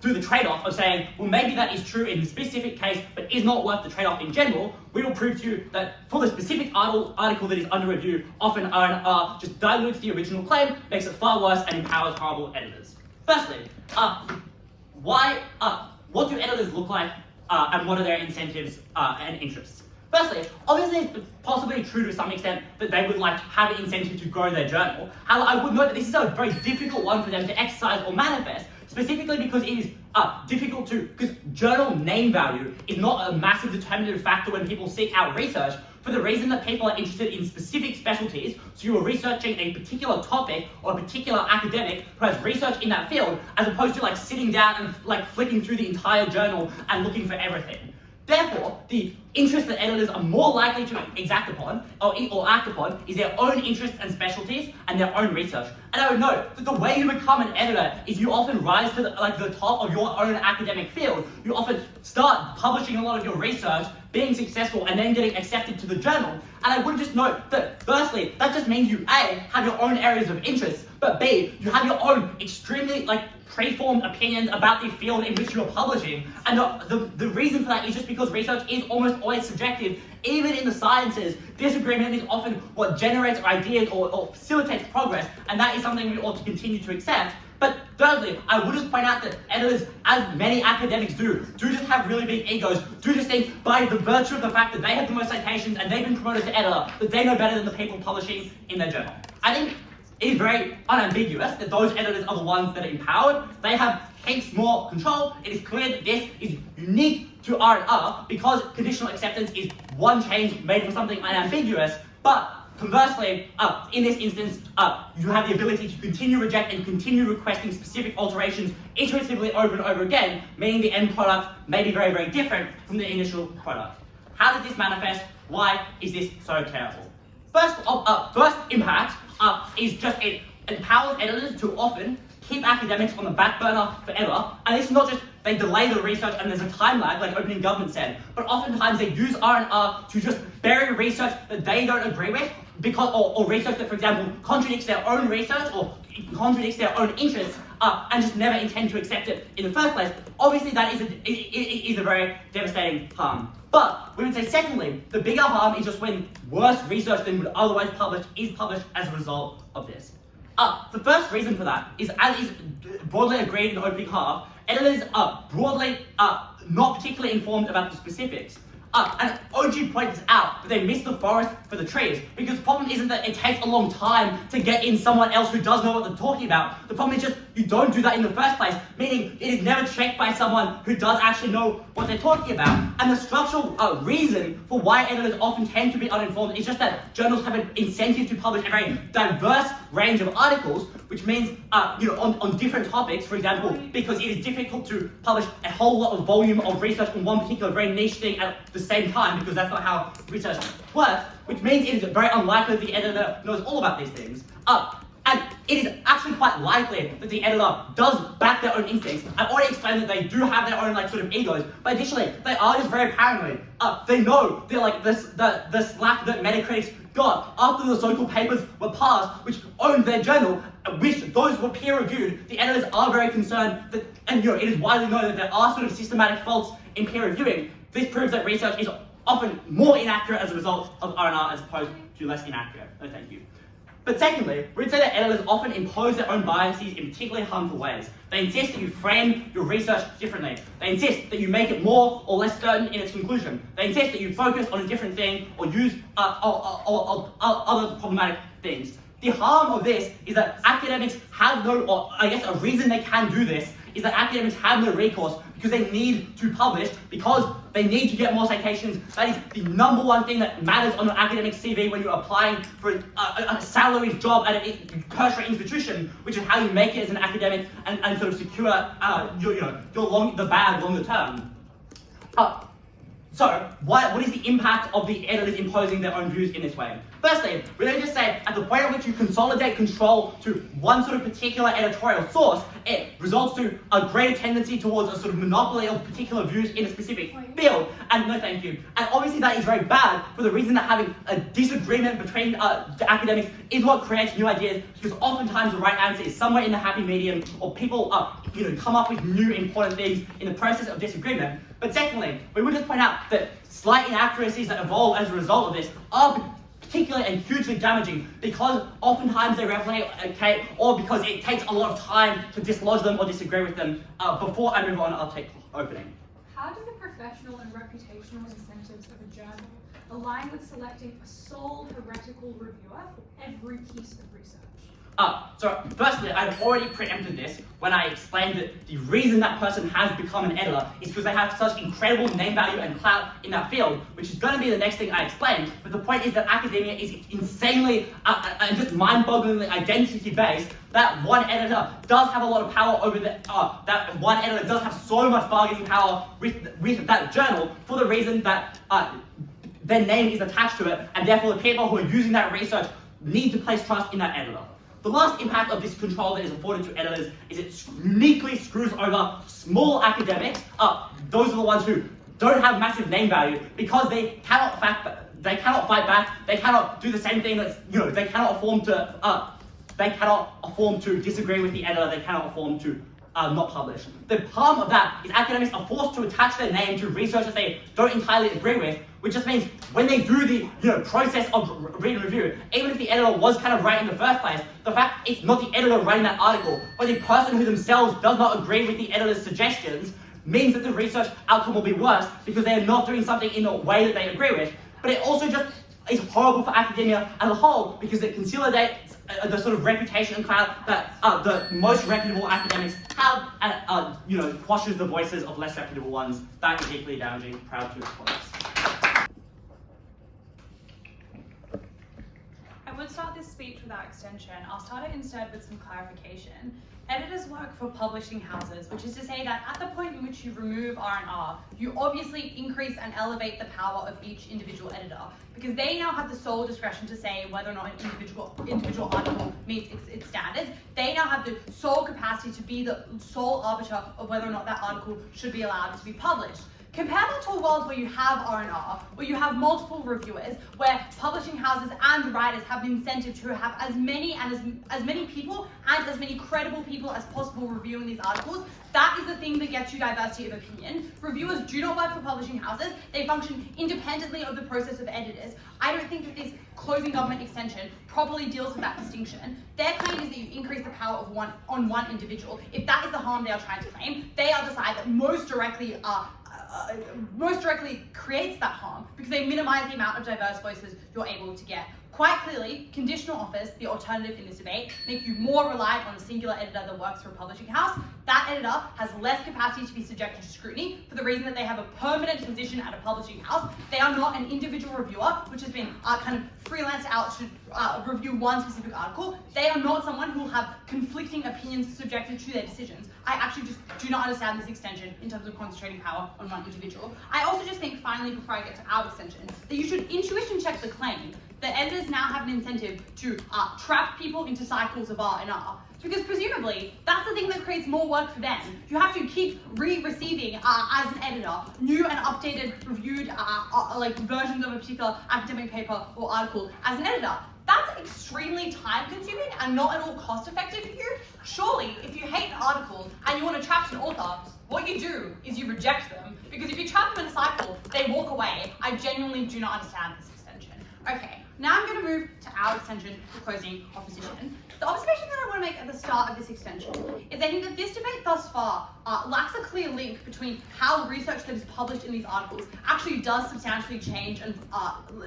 do the trade-off of saying, well, maybe that is true in the specific case, but is not worth the trade-off in general. We will prove to you that for the specific article that is under review, often R&R just dilutes the original claim, makes it far worse, and empowers horrible editors. Firstly, what do editors look like, and what are their incentives and interests? Firstly, obviously it's possibly true to some extent that they would like have an incentive to grow their journal. However, I would note that this is a very difficult one for them to exercise or manifest, specifically because it is difficult to, because journal name value is not a massive determinative factor when people seek out research, for the reason that people are interested in specific specialties. So you are researching a particular topic or a particular academic who has research in that field, as opposed to like sitting down and like flicking through the entire journal and looking for everything. Therefore, the interest that editors are more likely to exact upon or act upon is their own interests and specialties and their own research. And I would note that the way you become an editor is you often rise to the top of your own academic field. You often start publishing a lot of your research, being successful, and then getting accepted to the journal. And I would just note that, firstly, that just means you A, have your own areas of interest, but B, you have your own extremely preformed opinions about the field in which you are publishing. And the reason for that is just because research is almost always subjective. Even in the sciences, disagreement is often what generates ideas or facilitates progress, and that is something we ought to continue to accept. But thirdly, I would just point out that editors, as many academics do just have really big egos, do just think by the virtue of the fact that they have the most citations and they've been promoted to editor, that they know better than the people publishing in their journal. I think it is very unambiguous that those editors are the ones that are empowered. They have heaps more control. It is clear that this is unique to R&R because conditional acceptance is one change made from something unambiguous. But conversely, in this instance, you have the ability to continue reject and continue requesting specific alterations iteratively over and over again, meaning the end product may be very, very different from the initial product. How does this manifest? Why is this so terrible? First impact is just it empowers editors to often keep academics on the back burner forever, and it's not just they delay the research and there's a time lag, like opening government said, but oftentimes they use R&R to just bury research that they don't agree with, because or research that, for example, contradicts their own research or contradicts their own interests, and just never intend to accept it in the first place. Obviously, that is a very devastating harm. But we would say, secondly, the bigger harm is just when worse research than would otherwise publish is published as a result of this. The first reason for that is, as is broadly agreed in the opening half, editors are broadly not particularly informed about the specifics. And OG points out that they miss the forest for the trees, because the problem isn't that it takes a long time to get in someone else who does know what they're talking about. The problem is just you don't do that in the first place, meaning it is never checked by someone who does actually know what they're talking about. And the structural reason for why editors often tend to be uninformed is just that journals have an incentive to publish a very diverse range of articles, which means on different topics, for example, because it is difficult to publish a whole lot of volume of research on one particular very niche thing at the same time, because that's not how research works, which means it is very unlikely that the editor knows all about these things. And it is actually quite likely that the editor does back their own instincts. I've already explained that they do have their own sort of egos, but additionally, they are just very paranoid. They know they're like the slack that Metacritic got after the so-called papers were passed, which owned their journal, which those were peer-reviewed. The editors are very concerned that, and it is widely known that there are sort of systematic faults in peer reviewing. This proves that research is often more inaccurate as a result of R&R as opposed to less inaccurate. No, thank you. But secondly, we'd say that editors often impose their own biases in particularly harmful ways. They insist that you frame your research differently. They insist that you make it more or less certain in its conclusion. They insist that you focus on a different thing or use other problematic things. The harm of this is that academics have no, or I guess a reason they can do this is that academics have no recourse because they need to publish, because they need to get more citations. That is the number one thing that matters on an academic CV when you're applying for a salaried job at a tertiary institution, which is how you make it as an academic and sort of secure the bag longer term. So, what is the impact of the editors imposing their own views in this way? Firstly, we don't just say at the point at which you consolidate control to one sort of particular editorial source, it results to a greater tendency towards a sort of monopoly of particular views in a specific field. And no thank you. And obviously that is very bad for the reason that having a disagreement between the academics is what creates new ideas, because oftentimes the right answer is somewhere in the happy medium, or people come up with new important things in the process of disagreement. But secondly, we would just point out that slight inaccuracies that evolve as a result of this are particularly and hugely damaging, because oftentimes they replicate, or because it takes a lot of time to dislodge them or disagree with them. Before I move on, I'll take opening. How do the professional and reputational incentives of a journal align with selecting a sole heretical reviewer for every piece of research? So firstly, I've already preempted this when I explained that the reason that person has become an editor is because they have such incredible name value and clout in that field, which is going to be the next thing I explain. But the point is that academia is insanely and just mind-bogglingly identity-based. That one editor does have a lot of power over that one editor does have so much bargaining power with that journal, for the reason that their name is attached to it, and therefore the people who are using that research need to place trust in that editor. The last impact of this control that is afforded to editors is it uniquely screws over small academics. Those are the ones who don't have massive name value, because they cannot fight back. They cannot do the same thing. They cannot afford to disagree with the editor. They cannot afford to not publish. The harm of that is academics are forced to attach their name to research that they don't entirely agree with, which just means when they do the process of read and review, even if the editor was kind of right in the first place, the fact it's not the editor writing that article, but the person who themselves does not agree with the editor's suggestions, means that the research outcome will be worse because they are not doing something in a way that they agree with. But it also just is horrible for academia as a whole, because it consolidates the sort of reputation and clout that the most reputable academics have, and quashes the voices of less reputable ones. That is equally damaging. Proud to expose. I would start this speech without extension. I'll start it instead with some clarification. Editors work for publishing houses, which is to say that at the point in which you remove R&R, you obviously increase and elevate the power of each individual editor, because they now have the sole discretion to say whether or not an individual article meets its standards, they now have the sole capacity to be the sole arbiter of whether or not that article should be allowed to be published. Compare that to a world where you have R&R, where you have multiple reviewers, where publishing houses and writers have an incentive to have as many people and as many credible people as possible reviewing these articles. That is the thing that gets you diversity of opinion. Reviewers do not work for publishing houses. They function independently of the process of editors. I don't think that this closing government extension properly deals with that distinction. Their claim is that you increase the power of one individual. If that is the harm they are trying to claim, they are the side that most directly creates that harm because they minimize the amount of diverse voices you're able to get. Quite clearly, conditional offers, the alternative in this debate, make you more reliant on a singular editor that works for a publishing house. That editor has less capacity to be subjected to scrutiny for the reason that they have a permanent position at a publishing house. They are not an individual reviewer, which has been kind of freelanced out to review one specific article. They are not someone who will have conflicting opinions subjected to their decisions. I actually just do not understand this extension in terms of concentrating power on one individual. I also just think, finally, before I get to our extension, that you should intuition check the claim that editors now have an incentive to trap people into cycles of R&R. Because presumably, that's the thing that creates more work for them. You have to keep receiving as an editor, new and updated, reviewed like versions of a particular academic paper or article as an editor. That's extremely time consuming and not at all cost effective for you. Surely, if you hate an article and you want to trap an author, what you do is you reject them. Because if you trap them in a cycle, they walk away. I genuinely do not understand this extension. Okay. Now I'm going to move to our extension for closing opposition. The observation that I want to make at the start of this extension is I think that this debate thus far lacks a clear link between how research that is published in these articles actually does substantially change and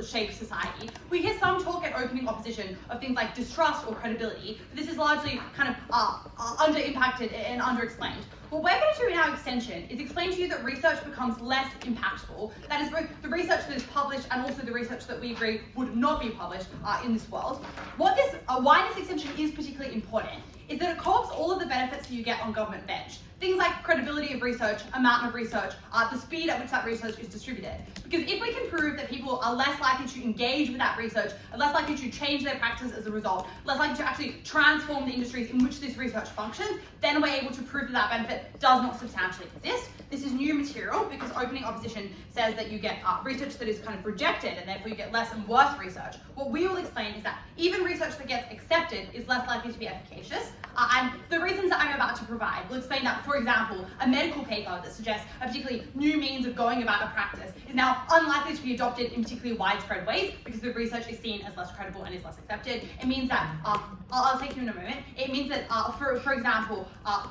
shape society. We hear some talk at opening opposition of things like distrust or credibility, but this is largely kind of under-impacted and under-explained. What we're going to do in our extension is explain to you that research becomes less impactful. That is both the research that is published and also the research that we agree would not be published in this world. Why this extension is particularly important is that it co-opts all of the benefits that you get on government bench. Things like credibility of research, amount of research, the speed at which that research is distributed. Because if we can prove that people are less likely to engage with that research, are less likely to change their practices as a result, less likely to actually transform the industries in which this research functions, then we're able to prove that that benefit does not substantially exist. This is new material because opening opposition says that you get research that is kind of rejected and therefore you get less and worse research. What we will explain is that even research that gets accepted is less likely to be efficacious. And the reasons that I'm about to provide will explain that, for example, a medical paper that suggests a particularly new means of going about a practice is now unlikely to be adopted in particularly widespread ways because the research is seen as less credible and is less accepted. It means that, I'll take you in a moment, it means that, for example,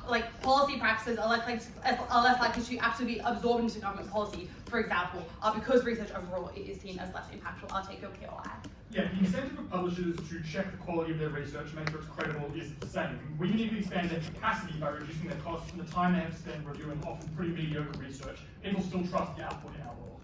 like policy practices are less likely to actually be absorbed into government policy, for example, because research overall is seen as less impactful. I'll take your POI. Yeah, the incentive of publishers to check the quality of their research and make sure it's credible is the same. We need to expand their capacity by reducing their costs and the time they have to spend reviewing often pretty mediocre research. It will still trust the output in our world.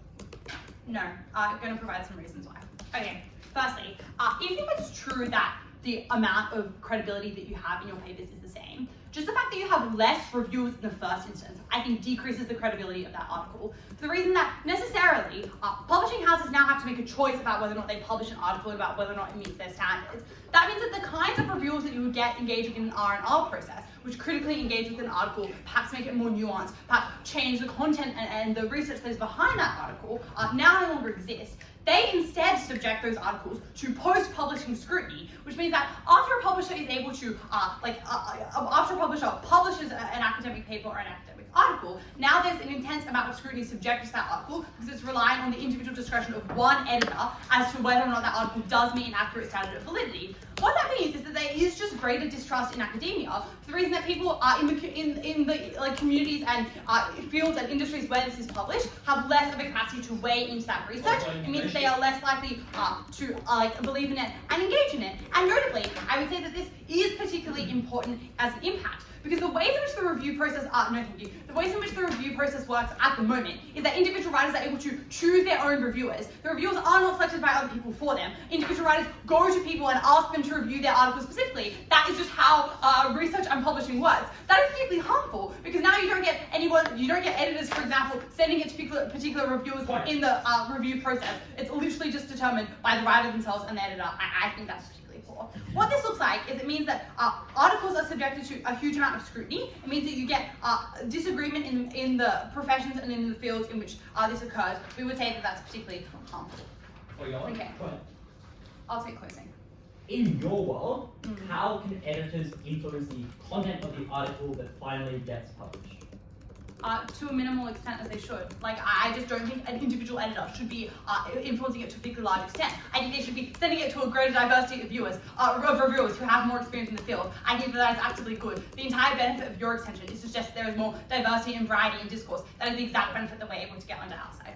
No, I'm going to provide some reasons why. Okay, firstly, even if it's true that the amount of credibility that you have in your papers is the same, just the fact that you have less reviewers in the first instance, I think decreases the credibility of that article. For the reason that necessarily, publishing houses now have to make a choice about whether or not they publish an article and about whether or not it meets their standards. That means that the kinds of reviewers that you would get engaging in an R&R process, which critically engage with an article, perhaps make it more nuanced, perhaps change the content and the research that is behind that article, now no longer exist. They instead subject those articles to post-publishing scrutiny, which means that after a publisher is able to, after a publisher publishes an academic paper or an academic article, now there's an intense amount of scrutiny subjected to that article because it's relying on the individual discretion of one editor as to whether or not that article does meet an accurate standard of validity. What that means is that there is just greater distrust in academia for the reason that people in the communities and fields and industries where this is published have less of a capacity to weigh into that research. It means that they are less likely to believe in it and engage in it. And notably, I would say that this is particularly important as an impact. Because the ways in which the review process, the ways in which the review process works at the moment is that individual writers are able to choose their own reviewers. The reviewers are not selected by other people for them. Individual writers go to people and ask them to review their articles specifically. That is just how research and publishing works. That is particularly harmful because now you don't get editors, for example, sending it to particular reviewers in the review process. It's literally just determined by the writer themselves and the editor. I think that's particularly poor. What this looks like is it means that articles are subjected to a huge amount of scrutiny. It means that you get disagreement in the professions and in the fields in which this occurs. We would say that that's particularly harmful. Okay, I'll take closing. In your world, how can editors influence the content of the article that finally gets published? To a minimal extent as they should. Like, I just don't think an individual editor should be influencing it to a particularly large extent. I think they should be sending it to a greater diversity of viewers, of reviewers who have more experience in the field. I think that is actively good. The entire benefit of your extension is to suggest there is more diversity and variety in discourse. That is the exact benefit that we're able to get onto our side.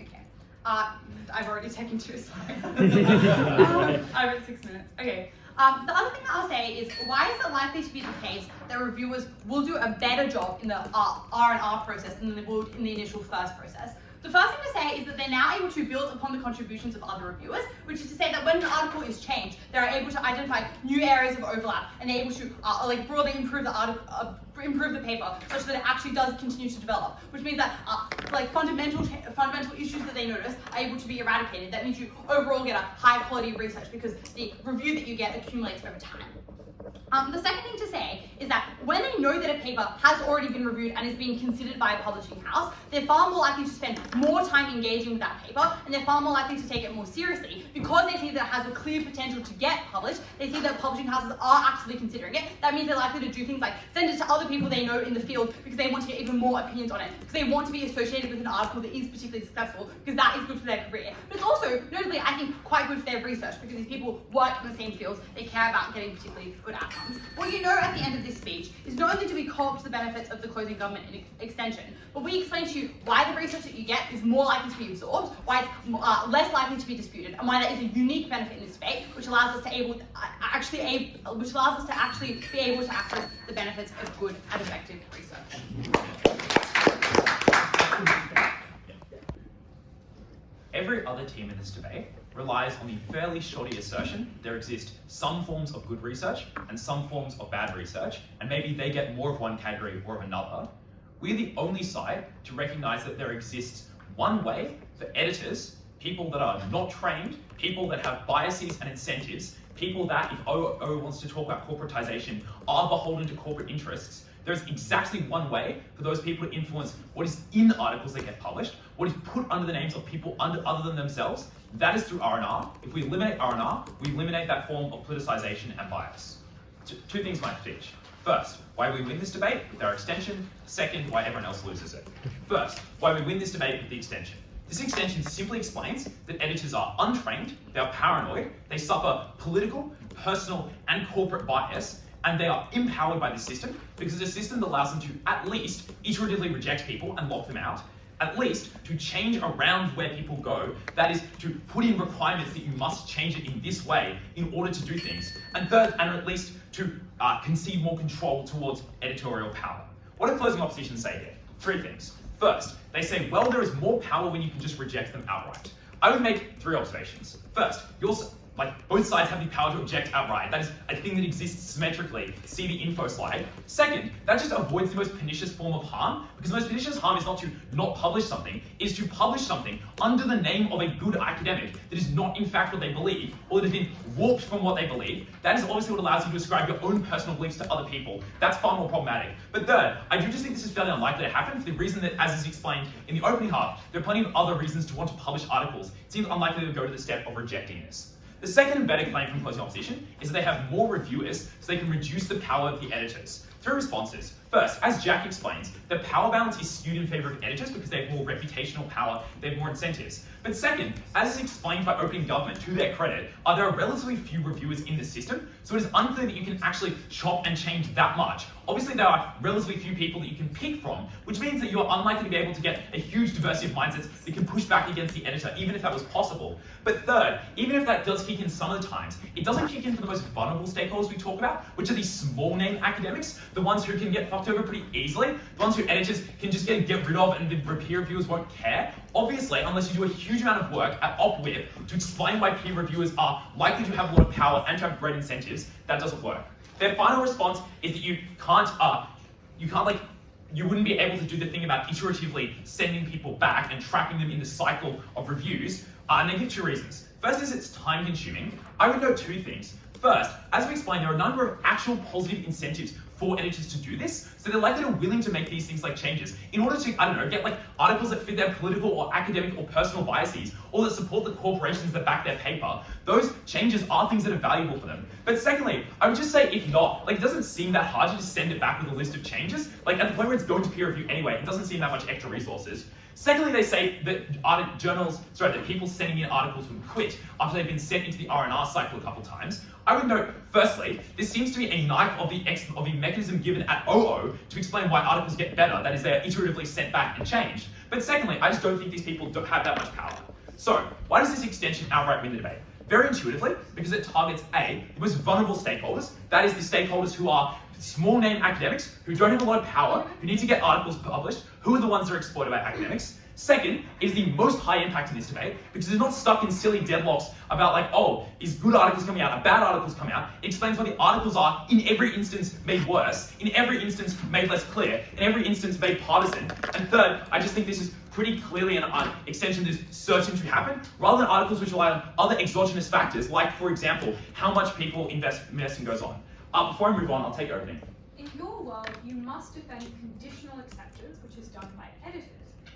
Okay. I've already taken 2, sorry. I'm at 6 minutes. Okay. The other thing that I'll say is, why is it likely to be the case that reviewers will do a better job in the R&R process than they would in the initial first process? The first thing to say is that they're now able to build upon the contributions of other reviewers, which is to say that when an article is changed, they're able to identify new areas of overlap and they're able to broadly improve the article, improve the paper, such that it actually does continue to develop. Which means that fundamental issues that they notice are able to be eradicated. That means you overall get a high quality of research because the review that you get accumulates over time. The second thing to say is that when they know that a paper has already been reviewed and is being considered by a publishing house, they're far more likely to spend more time engaging with that paper, and they're far more likely to take it more seriously because they see that it has a clear potential to get published. They see that publishing houses are actually considering it. That means they're likely to do things like send it to other people they know in the field because they want to get even more opinions on it, because they want to be associated with an article that is particularly successful, because that is good for their career. But it's also, notably, I think, quite good for their research, because these people work in the same fields, they care about getting particularly good outcomes. What you know at the end of this speech is not only do we co-opt the benefits of the closing government extension, but we explain to you why the research that you get is more likely to be absorbed, why it's less likely to be disputed, and why that is a unique benefit in this debate, which allows us to actually be able to access the benefits of good and effective research. Every other team in this debate relies on the fairly shoddy assertion there exist some forms of good research and some forms of bad research, and maybe they get more of one category or of another. We're the only side to recognize that there exists one way for editors, people that are not trained, people that have biases and incentives, people that, if O wants to talk about corporatization, are beholden to corporate interests. There's exactly one way for those people to influence what is in the articles that get published, what is put under the names of people other than themselves. That is through R&R. If we eliminate R&R, we eliminate that form of politicization and bias. Two things might teach. First, why we win this debate with our extension. Second, why everyone else loses it. First, why we win this debate with the extension. This extension simply explains that editors are untrained, they are paranoid, they suffer political, personal, and corporate bias, and they are empowered by this system because it's a system that allows them to at least iteratively reject people and lock them out, at least to change around where people go, that is, to put in requirements that you must change it in this way in order to do things, and third, and at least to concede more control towards editorial power. What do closing opposition say here? 3 things. First, they say, well, there is more power when you can just reject them outright. I would make 3 observations. First, both sides have the power to object outright. That is a thing that exists symmetrically. See the info slide. Second, that just avoids the most pernicious form of harm, because the most pernicious harm is not to not publish something, is to publish something under the name of a good academic that is not in fact what they believe, or that has been warped from what they believe. That is obviously what allows you to ascribe your own personal beliefs to other people. That's far more problematic. But third, I do just think this is fairly unlikely to happen for the reason that, as is explained in the opening half, there are plenty of other reasons to want to publish articles. It seems unlikely to go to the step of rejecting this. The second and better claim from closing opposition is that they have more reviewers so they can reduce the power of the editors. 3 responses. First, as Jack explains, the power balance is skewed in favor of editors because they have more reputational power, they have more incentives. But second, as is explained by opening government, to their credit, there are relatively few reviewers in the system, so it is unclear that you can actually chop and change that much. Obviously, there are relatively few people that you can pick from, which means that you're unlikely to be able to get a huge diversity of mindsets that can push back against the editor, even if that was possible. But third, even if that does kick in some of the times, it doesn't kick in for the most vulnerable stakeholders we talk about, which are these small name academics, the ones who can get fucked over pretty easily, the ones who editors can just get rid of and the peer reviewers won't care. Obviously, unless you do a huge amount of work at OpWith to explain why peer reviewers are likely to have a lot of power and to have great incentives, that doesn't work. Their final response is that you wouldn't be able to do the thing about iteratively sending people back and tracking them in the cycle of reviews, and they give 2 reasons. First is it's time consuming. I would note 2 things. First, as we explained, there are a number of actual positive incentives for editors to do this, so they're likely to be willing to make these things like changes in order to, I don't know, get like articles that fit their political or academic or personal biases, or that support the corporations that back their paper. Those changes are things that are valuable for them. But secondly, I would just say if not, like it doesn't seem that hard to just send it back with a list of changes. Like at the point where it's going to peer review anyway, it doesn't seem that much extra resources. Secondly, they say that that people sending in articles would quit after they've been sent into the R&R cycle a couple times. I would note, firstly, this seems to be a knife of the mechanism given at OO to explain why articles get better, that is, they are iteratively sent back and changed. But secondly, I just don't think these people don't have that much power. So, why does this extension outright win the debate? Very intuitively, because it targets A, the most vulnerable stakeholders, that is the stakeholders who are small name academics, who don't have a lot of power, who need to get articles published, who are the ones that are exploited by academics. Second, is the most high impact in this debate because it's not stuck in silly deadlocks about like, oh, is good articles coming out, are bad articles coming out? It explains why the articles are, in every instance, made worse, in every instance, made less clear, in every instance, made partisan. And third, I just think this is pretty clearly an extension that is certain to happen, rather than articles which rely on other exogenous factors, like, for example, how much people investing goes on. Before I move on, I'll take opening. In your world, you must defend conditional acceptance, which is done by editors.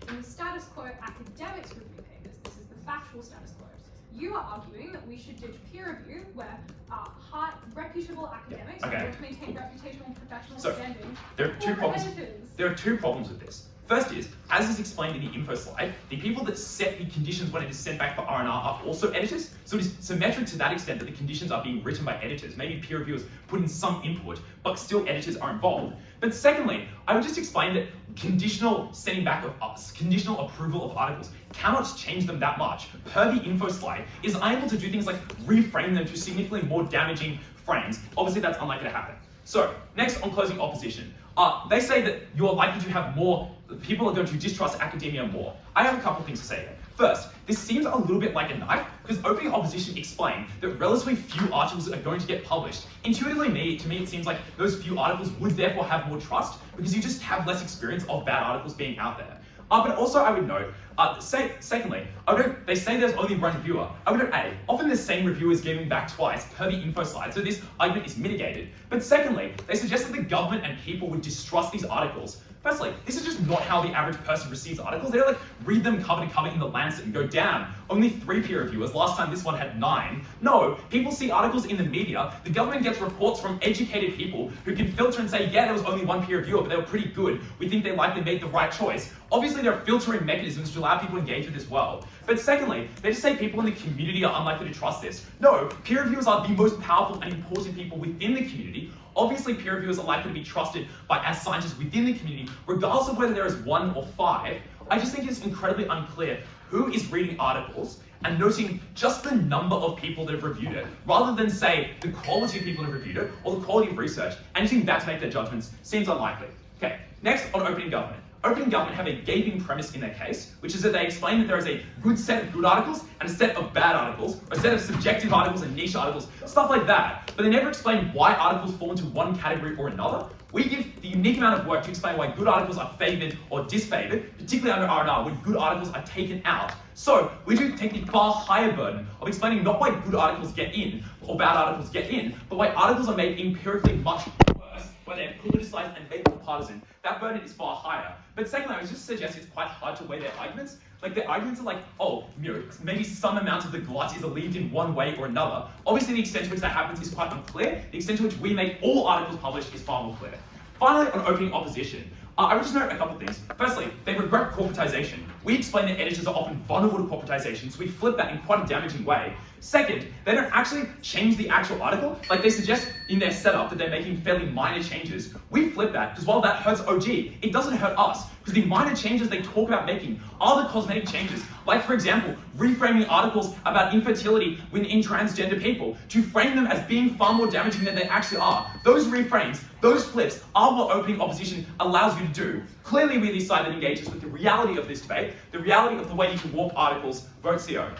In the status quo academics review papers, this is the factual status quo. You are arguing that we should ditch peer review, where reputable academics who want to maintain reputational and professional standing. There are two problems. Editors. There are two problems with this. First is, as is explained in the info slide, the people that set the conditions when it is sent back for R&R are also editors, so it is symmetric to that extent that the conditions are being written by editors. Maybe peer reviewers put in some input, but still editors are involved. But secondly, I would just explain that conditional sending back of conditional approval of articles cannot change them that much. Per the info slide, is unable to do things like reframe them to significantly more damaging frames. Obviously, that's unlikely to happen. So, next on closing opposition. They say that you're likely to have more, people are going to distrust academia more. I have a couple things to say here. First, this seems a little bit like a knife, because opening opposition explained that relatively few articles are going to get published. Intuitively, to me, it seems like those few articles would therefore have more trust, because you just have less experience of bad articles being out there. But also I would note, secondly, they say there's only one reviewer. I would note A, often the same reviewer is giving back twice per the info slide, so this argument is mitigated. But secondly, they suggest that the government and people would distrust these articles. Firstly, this is just not how the average person receives articles. They don't like read them cover to cover in the Lancet and go, damn, only 3 peer reviewers, last time this one had 9. No, people see articles in the media, the government gets reports from educated people who can filter and say, yeah, there was only 1 peer reviewer, but they were pretty good. We think they likely made the right choice. Obviously, there are filtering mechanisms to allow people to engage with this well. But secondly, they just say people in the community are unlikely to trust this. No, peer reviewers are the most powerful and important people within the community. Obviously, peer reviewers are likely to be trusted by as scientists within the community, regardless of whether there is 1 or 5. I just think it's incredibly unclear who is reading articles and noting just the number of people that have reviewed it, rather than say the quality of people that have reviewed it or the quality of research, and using that to make their judgments seems unlikely. Okay, next on opening government. Opening government have a gaping premise in their case, which is that they explain that there is a good set of good articles and a set of bad articles, or a set of subjective articles and niche articles, stuff like that. But they never explain why articles fall into one category or another. We give the unique amount of work to explain why good articles are favoured or disfavoured, particularly under R&R when good articles are taken out. So we do take the far higher burden of explaining not why good articles get in or bad articles get in, but why articles are made empirically much worse, where they're politicized and made more partisan. That burden is far higher. But secondly, I would just suggest it's quite hard to weigh their arguments. Like, their arguments are like, oh, maybe some amount of the glut is alleviated in one way or another. Obviously, the extent to which that happens is quite unclear. The extent to which we make all articles published is far more clear. Finally, on opening opposition, I would just note a couple things. Firstly, they regret corporatization. We explain that editors are often vulnerable to corporatization, so we flip that in quite a damaging way. Second, they don't actually change the actual article. Like, they suggest in their setup that they're making fairly minor changes. We flip that, because while that hurts OG, it doesn't hurt us, because the minor changes they talk about making are the cosmetic changes. Like, for example, reframing articles about infertility within transgender people to frame them as being far more damaging than they actually are. Those reframes, those flips, are what opening opposition allows you to do. Clearly, we're the side that engages with the reality of this debate, the reality of the way you can warp articles. Vote CO.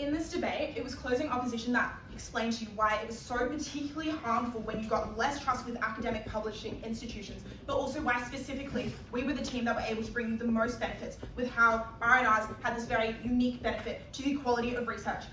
in this debate, it was closing opposition that explained to you why it was so particularly harmful when you got less trust with academic publishing institutions, but also why specifically we were the team that were able to bring you the most benefits with how R&Rs had this very unique benefit to the quality of research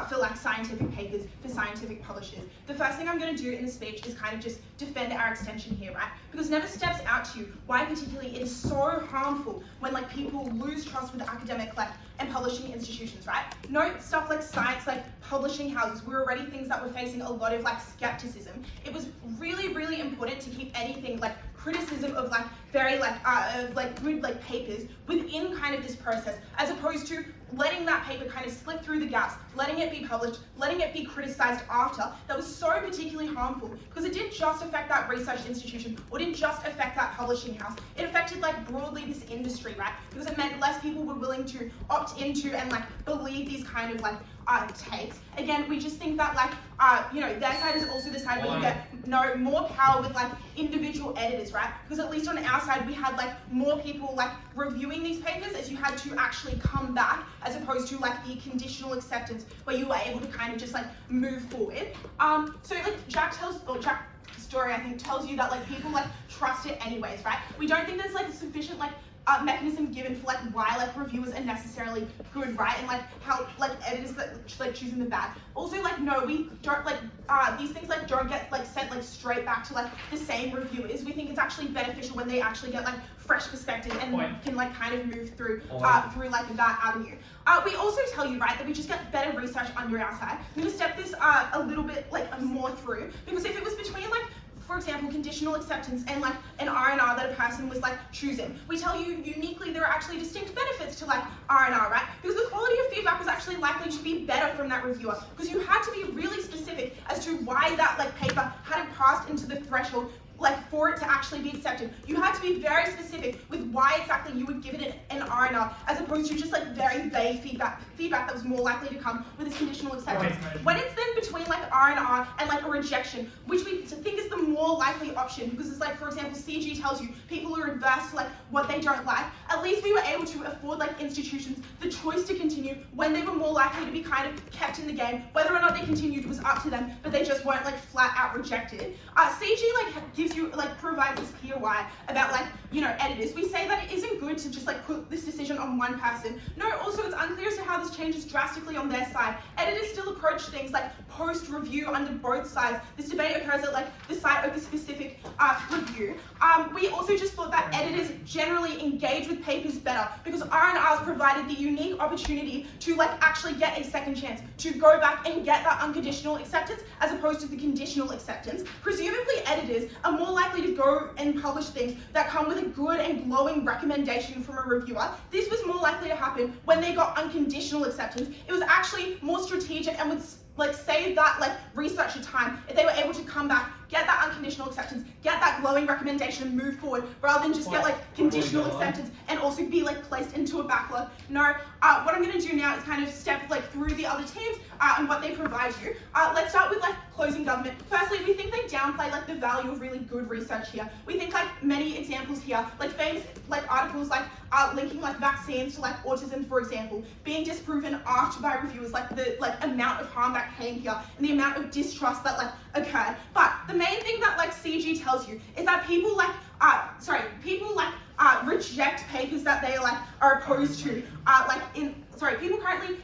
for like scientific papers, for scientific publishers. The first thing I'm going to do in this speech is kind of just defend our extension here, right? Because it never steps out to you why particularly it is so harmful when like people lose trust with academic like and publishing institutions, right? Note stuff like science, like publishing houses, were already things that were facing a lot of like skepticism. It was really, really important to keep anything like criticism of like very like good like papers within kind of this process, as opposed to letting that paper kind of slip through the gaps, letting it be published, letting it be criticized after. That was so particularly harmful because it didn't just affect that research institution or didn't just affect that publishing house. It affected like broadly this industry, right? Because it meant less people were willing to opt into and like believe these kind of like takes. Again, we just think that like their side is also the side where you get more power with like individual editors, right? Because at least on our side we had like more people like reviewing these papers, as you had to actually come back, as opposed to like the conditional acceptance where you were able to kind of just like move forward. So like Jack's story I think tells you that like people like trust it anyways, right? We don't think there's like a sufficient like mechanism given for like why like reviewers are necessarily good, right? And like how like editors that like choosing the bad. Also like no, we don't like these things like don't get like sent like straight back to like the same reviewers. We think it's actually beneficial when they actually get like fresh perspective and can like kind of move through through like that avenue. We also tell you, right, that we just get better research under our side. I'm gonna step this a little bit like more through, because if it was between like, for example, conditional acceptance and like an R&R that a person was like choosing, we tell you uniquely there are actually distinct benefits to like R&R, right? Because the quality of feedback was actually likely to be better from that reviewer, because you had to be really specific as to why that like paper hadn't passed into the threshold like for it to actually be accepted. You had to be very specific with why exactly you would give it an R&R, as opposed to just like very vague feedback that was more likely to come with this conditional acceptance. When it's then between like R&R and like a rejection, which we think is the more likely option, because it's like, for example, CG tells you people are adverse to like what they don't like, at least we were able to afford like institutions the choice to continue when they were more likely to be kind of kept in the game. Whether or not they continued was up to them, but they just weren't like flat out rejected. CG like gives you like provides this POI about like editors. We say that it isn't good to just like put this decision on one person. No, also it's unclear as to how this changes drastically on their side. Editors still approach things like post-review under both sides. This debate occurs at like the site of the specific review. We also just thought that editors generally engage with papers better, because R&Rs provided the unique opportunity to like actually get a second chance, to go back and get that unconditional acceptance as opposed to the conditional acceptance. Presumably editors are more likely to go and publish things that come with a good and glowing recommendation from a reviewer. This was more likely to happen when they got unconditional acceptance. It was actually more strategic and would like save that like researcher time if they were able to come back, get that unconditional acceptance, get that glowing recommendation and move forward, rather than just get like conditional acceptance and also be like placed into a backlog. No, what I'm going to do now is kind of step like through the other teams and what they provide you. Let's start with like closing government. Firstly, we think they downplay like the value of really good research here. We think like many examples here, like famous like articles like linking like vaccines to like autism, for example, being disproven after by reviewers, like the like amount of harm that came here and the amount of distrust that like occurred. But the main thing that like CG tells you is that people reject papers that they like are opposed to. People currently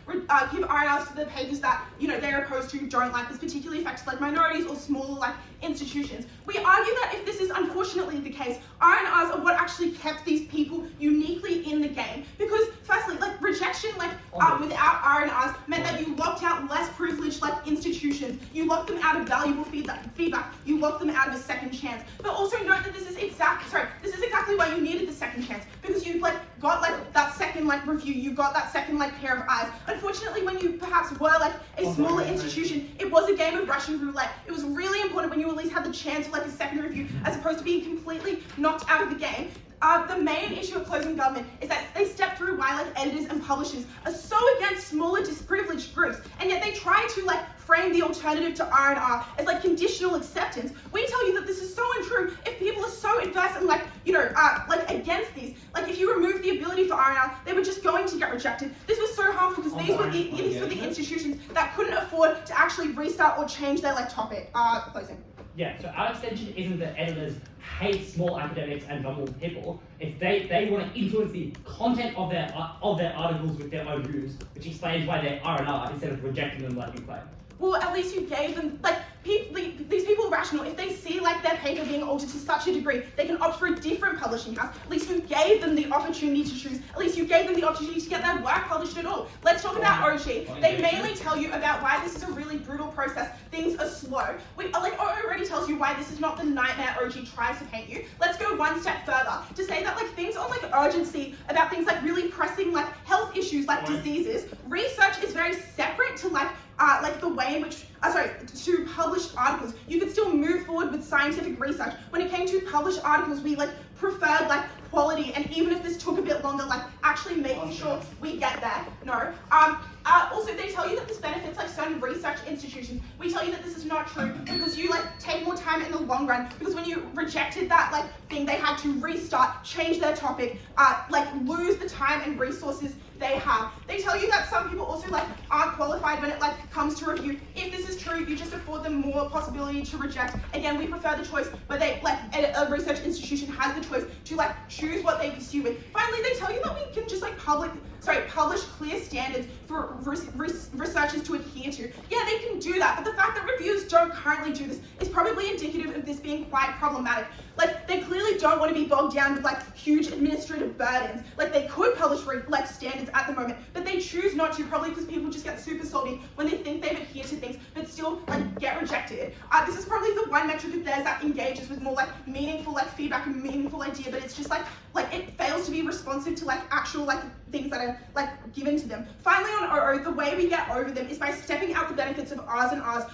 give R&Rs to the papers that they're opposed to, don't like. This particularly affects like minorities or smaller like institutions. We argue that if this is unfortunately the case, R&Rs are what actually kept these people uniquely in the game. Because firstly, like rejection without R&Rs meant that you locked out less privileged like institutions. You locked them out of valuable feedback. You locked them out of a second chance. But also note that this is exactly why you needed the second chance, because you like got like that second like review, you got that second like pair of eyes. Unfortunately, when you perhaps were like a smaller institution, it was a game of Russian roulette. It was really important when you at least had the chance for like a second review, as opposed to being completely knocked out of the game. The main issue of closing government is that they step through why like editors and publishers are so against smaller disprivileged groups, and yet they try to like frame the alternative to R&R as like conditional acceptance. We tell you that this is so untrue. If people are so adverse and like against these, like if you remove the ability for R&R, they were just going to get rejected. This was so harmful because these were the institutions that couldn't afford to actually restart or change their topic. Closing. Yeah, so our extension isn't that editors hate small academics and vulnerable people. If they want to influence the content of their articles with their own views, which explains why they're R&R instead of rejecting them like you claim. Well, at least you gave them, these people are rational. If they see, their paper being altered to such a degree, they can opt for a different publishing house. At least you gave them the opportunity to choose. At least you gave them the opportunity to get their work published at all. Let's talk about OG. They mainly tell you about why this is a really brutal process. Things are slow. Already tells you why this is not the nightmare OG tries to paint you. Let's go one step further to say that, things on, urgency, about things really pressing, health issues, diseases. Research is very separate to, the way in which, to published articles. You could still move forward with scientific research. When it came to published articles, we preferred quality, and even if this took a bit longer, actually making sure we get there. No. Also, they tell you that this benefits certain research institutions. We tell you that this is not true because you take more time in the long run. Because when you rejected that thing, they had to restart, change their topic, lose the time and resources they have. They tell you that some people also aren't qualified when it comes to review. If this is true, you just afford them more possibility to reject. Again, we prefer the choice where they a research institution has the choice to choose what they pursue with. Finally, they tell you that we can just publish clear standards for researchers to adhere to. Yeah, they can do that, but the fact that reviews don't currently do this is probably indicative of this being quite problematic. They clearly don't want to be bogged down with huge administrative burdens. They could publish standards at the moment, but they choose not to, probably because people just get super salty when they think they've adhered to things, but still get rejected. This is probably the one metric of theirs that engages with more meaningful feedback and meaningful idea, but it's just it fails to be responsive to actual things that are given to them. Finally, on OO, the way we get over them is by stepping out the benefits of ours and ours,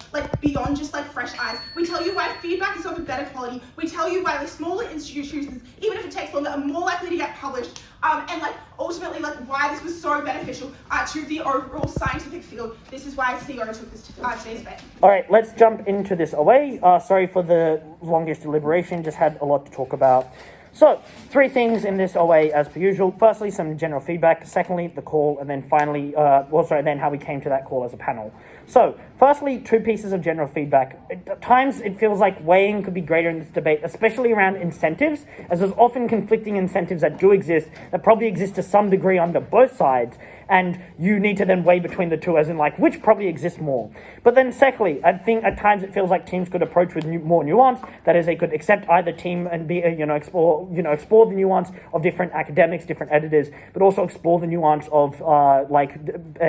beyond just fresh eyes. We tell you why feedback is of a better quality. We tell you why smaller institutions, even if it takes longer, are more likely to get published. And ultimately why this was so beneficial to the overall scientific field. This is why CO took this today's debate. All right, let's jump into this away. Sorry for the longest deliberation, just had a lot to talk about. So, 3 things in this OA as per usual. Firstly, some general feedback. Secondly, the call, and then finally, then how we came to that call as a panel. So, firstly, 2 pieces of general feedback. At times, it feels like weighing could be greater in this debate, especially around incentives, as there's often conflicting incentives that do exist, that probably exist to some degree under both sides, and you need to then weigh between the two, as in which probably exists more. But then secondly, I think at times it feels like teams could approach with more nuance. That is, they could accept either team and be explore the nuance of different academics, different editors, but also explore the nuance of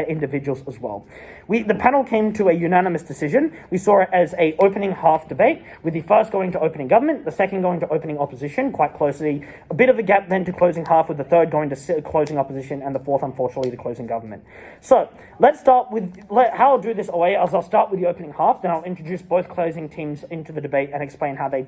individuals as well. The panel came to a unanimous decision. We saw it as a opening half debate, with the first going to opening government, the second going to opening opposition quite closely, a bit of a gap then to closing half, with the third going to closing opposition, and the fourth, unfortunately, the closing government. So let's start with how I'll do this away. As I'll start with the opening half, then I'll introduce both closing teams into the debate and explain how they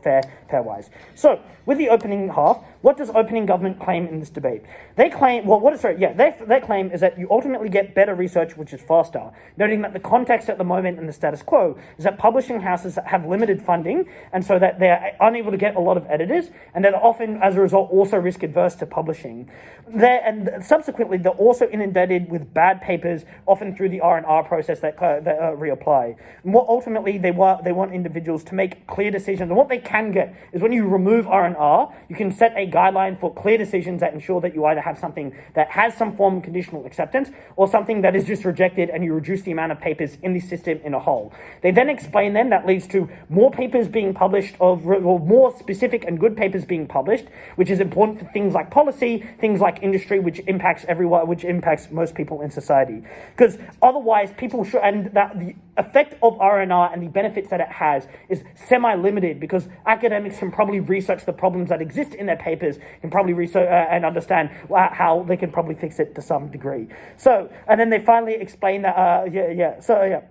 fare pairwise. So with the opening half, what does opening government claim in this debate? They claim, their claim is that you ultimately get better research, which is faster, noting that the context at the moment and the status quo is that publishing houses have limited funding, and so that they're unable to get a lot of editors, and they're often, as a result, also risk adverse to publishing. And subsequently, they're also inundated with bad papers, often through the R&R process that reapply. And what ultimately they want individuals to make clear decisions. And what they can get is when you remove R&R, you can set a guideline for clear decisions that ensure that you either have something that has some form of conditional acceptance or something that is just rejected, and you reduce the amount of papers in the system in a whole. They then explain then that leads to more papers being published, or more specific and good papers being published, which is important for things like policy, things like industry, which impacts everyone, which impacts most people in society. Because otherwise, people should, and that the effect of R&R and the benefits that it has is semi-limited, because academics can probably research the problems that exist in their papers, can probably research and understand how they can probably fix it to some degree. So, and then they finally explain that,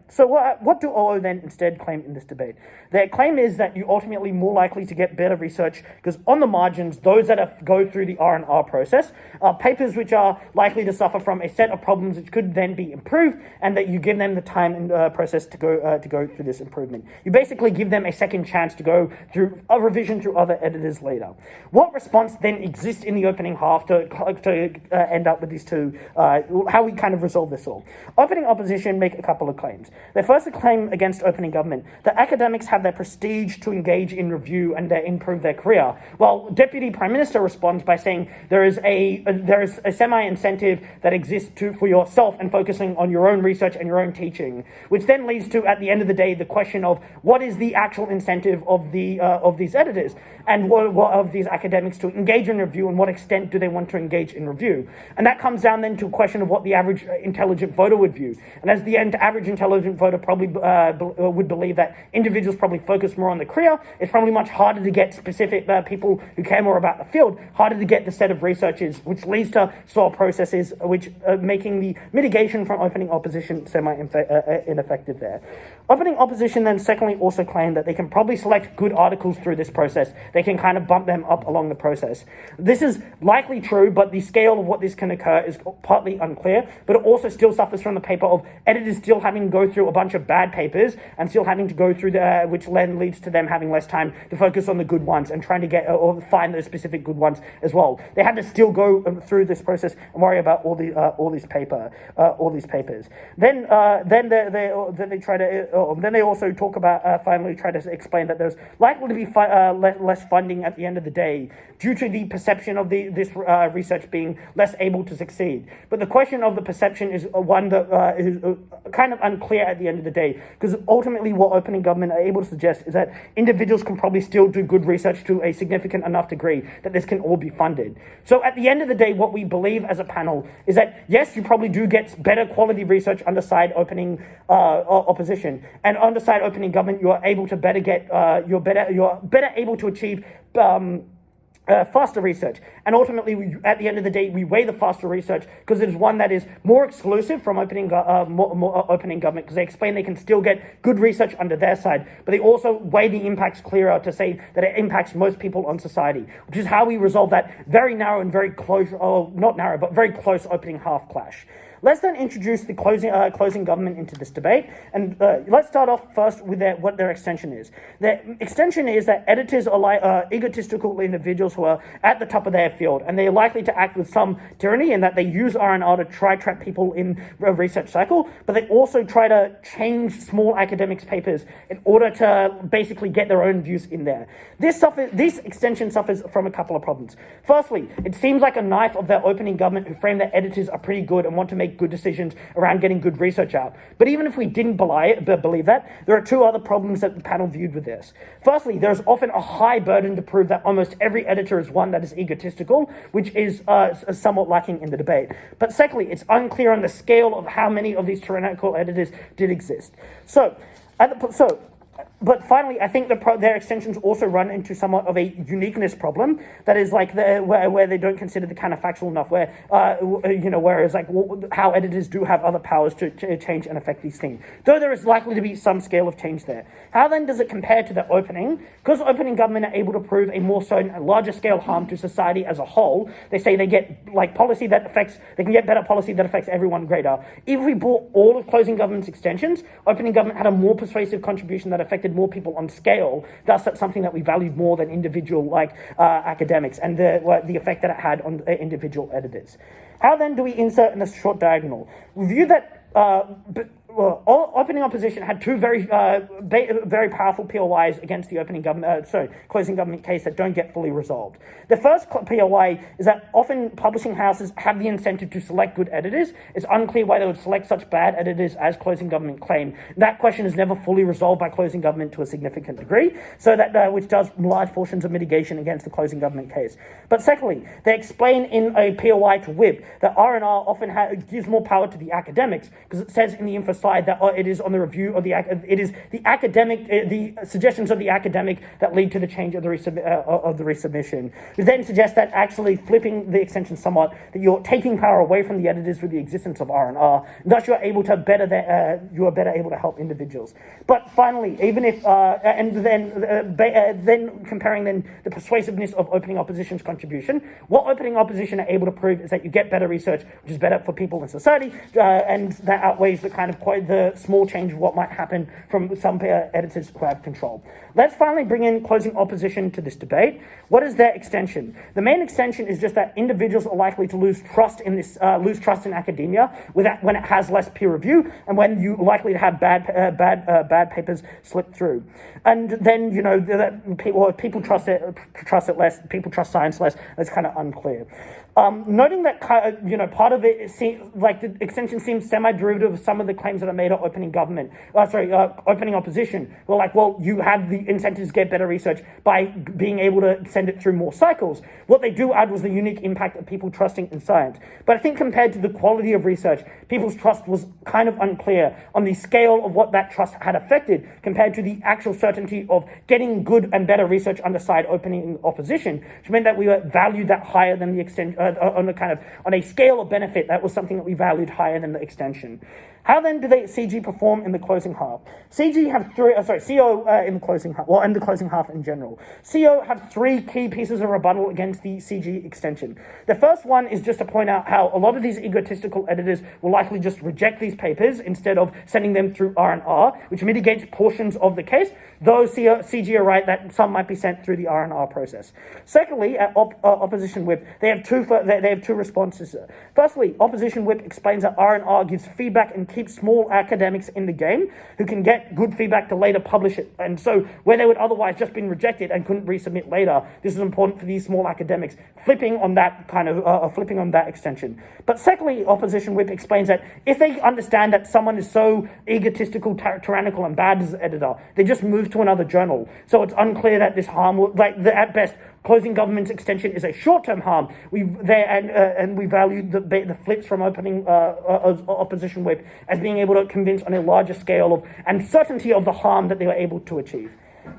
So what do OO then instead claim in this debate? Their claim is that you're ultimately more likely to get better research, because on the margins, those that go through the R&R process are papers which are likely to suffer from a set of problems which could then be improved, and that you give them the time and process process to go through this improvement. You basically give them a second chance to go through a revision through other editors later. What response then exists in the opening half to end up with these two, how we kind of resolve this all? Opening opposition make a couple of claims. They first claim against opening government that academics have their prestige to engage in review and improve their career, while Deputy Prime Minister responds by saying there is a semi-incentive that exists for yourself and focusing on your own research and your own teaching, which then leads to, at the end of the day, the question of what is the actual incentive of these editors and what of these academics to engage in review, and what extent do they want to engage in review. And that comes down then to a question of what the average intelligent voter would view. And as the average intelligent voter probably would believe that individuals probably focus more on the career, it's probably much harder to get specific people who care more about the field, harder to get the set of researchers, which leads to slower processes, which making the mitigation from opening opposition semi-ineffective there. Opening opposition then secondly also claim that they can probably select good articles through this process. They can kind of bump them up along the process. This is likely true, but the scale of what this can occur is partly unclear, but it also still suffers from the paper of editors still having to go through a bunch of bad papers and still having to go through which then leads to them having less time to focus on the good ones and trying to get or find those specific good ones as well. They had to still go through this process and worry about all these papers. Then they also talk about finally try to explain that there's likely to be less funding at the end of the day due to the perception of this research being less able to succeed. But the question of the perception is one that is kind of unclear at the end of the day, because ultimately what opening government are able to suggest is that individuals can probably still do good research to a significant enough degree that this can all be funded. So at the end of the day, what we believe as a panel is that yes, you probably do get better quality research under side opening opposition, and under side opening government, you are able to better get you're better able to achieve faster research. And ultimately, at the end of the day, we weigh the faster research because it is one that is more exclusive from opening government, because they explain they can still get good research under their side, but they also weigh the impacts clearer to say that it impacts most people on society, which is how we resolve that very narrow and very close, not narrow, but very close opening half clash. Let's then introduce the closing government into this debate, and let's start off first with what their extension is. Their extension is that editors are egotistical individuals who are at the top of their field, and they are likely to act with some tyranny in that they use R&R to trap people in a research cycle, but they also try to change small academics' papers in order to basically get their own views in there. This extension suffers from a couple of problems. Firstly, it seems like a knife of their opening government who frame that editors are pretty good and want to make good decisions around getting good research out. But even if we didn't believe that, there are two other problems that the panel viewed with this. Firstly, there's often a high burden to prove that almost every editor is one that is egotistical, which is somewhat lacking in the debate. But secondly, it's unclear on the scale of how many of these tyrannical editors did exist. But finally, I think their extensions also run into somewhat of a uniqueness problem. That is like where they don't consider the counterfactual enough. Whereas like how editors do have other powers to change and affect these things. Though there is likely to be some scale of change there. How then does it compare to the opening? Because opening government are able to prove a more so larger scale harm to society as a whole. They say they get like policy that affects. They can get better policy that affects everyone greater. If we brought all of closing government's extensions, opening government had a more persuasive contribution that affected more people on scale. Thus, that's something that we valued more than individual academics and the effect that it had on individual editors. How then do we insert in a short diagonal? We view that opening opposition had two very powerful POIs against the closing government case that don't get fully resolved. The first POI is that often publishing houses have the incentive to select good editors. It's unclear why they would select such bad editors as closing government claim. That question is never fully resolved by closing government to a significant degree, so that which does large portions of mitigation against the closing government case. But secondly, they explain in a POI to WHIP that R&R often gives more power to the academics, because it says in the info slide that it is on the review of the suggestions of the academic that lead to the change of the resubmission. We then suggest that actually flipping the extension somewhat, that you're taking power away from the editors with the existence of R&R, thus you're able to you are better able to help individuals. But finally, even if then comparing the persuasiveness of opening opposition's contribution, what opening opposition are able to prove is that you get better research, which is better for people in society, and that outweighs the kind of avoid the small change of what might happen from some editors who have control. Let's finally bring in closing opposition to this debate. What is their extension? The main extension is just that individuals are likely to lose trust in this, lose trust in academia when it has less peer review, and when you're likely to have bad papers slip through. And then people trust it less. People trust science less. It's kind of unclear. Noting that part of it seems like the extension seems semi-derivative of some of the claims that are made on opening opening opposition. Well, like, well, you have the incentives to get better research by being able to send it through more cycles. What they do add was the unique impact of people trusting in science. But I think compared to the quality of research, people's trust was kind of unclear on the scale of what that trust had affected compared to the actual certainty of getting good and better research under side opening opposition, which meant that we valued that higher than the extension. On a scale of benefit, that was something that we valued higher than the extension. How then do CG perform in the closing half? CO in the closing half, and the closing half in general. CO have three key pieces of rebuttal against the CG extension. The first one is just to point out how a lot of these egotistical editors will likely just reject these papers instead of sending them through R&R, which mitigates portions of the case, though CG are right that some might be sent through the R&R process. Secondly, at Opposition Whip, they have two responses. Firstly, Opposition Whip explains that R&R gives feedback and keeps small academics in the game who can get good feedback to later publish it. And so where they would otherwise just been rejected and couldn't resubmit later, this is important for these small academics, flipping on that extension. But secondly, Opposition Whip explains that if they understand that someone is so egotistical, tyrannical, and bad as an editor, they just move to another journal. So it's unclear that this harm will, at best, closing government's extension is a short-term harm. We value the flips from opening Opposition Whip as being able to convince on a larger scale of and certainty of the harm that they were able to achieve.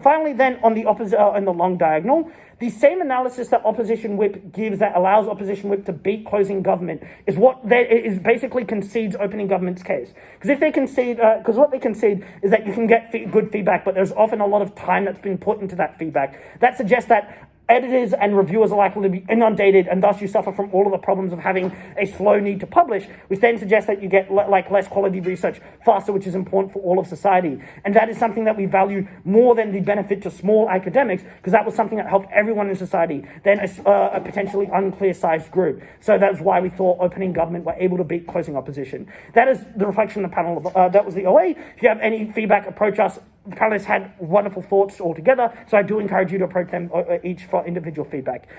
Finally, then on the long diagonal, the same analysis that Opposition Whip gives that allows Opposition Whip to beat closing government is basically concedes opening government's case. Because if they concede, what they concede is that you can get good feedback, but there's often a lot of time that's been put into that feedback. That suggests that editors and reviewers are likely to be inundated, and thus you suffer from all of the problems of having a slow need to publish, which then suggests that you get less quality research faster, which is important for all of society. And that is something that we value more than the benefit to small academics, because that was something that helped everyone in society, then a potentially unclear sized group. So that's why we thought opening government were able to beat closing opposition. That is the reflection of the panel. That was the OA. If you have any feedback, approach us. The panelists had wonderful thoughts altogether, so I do encourage you to approach them each for individual feedback.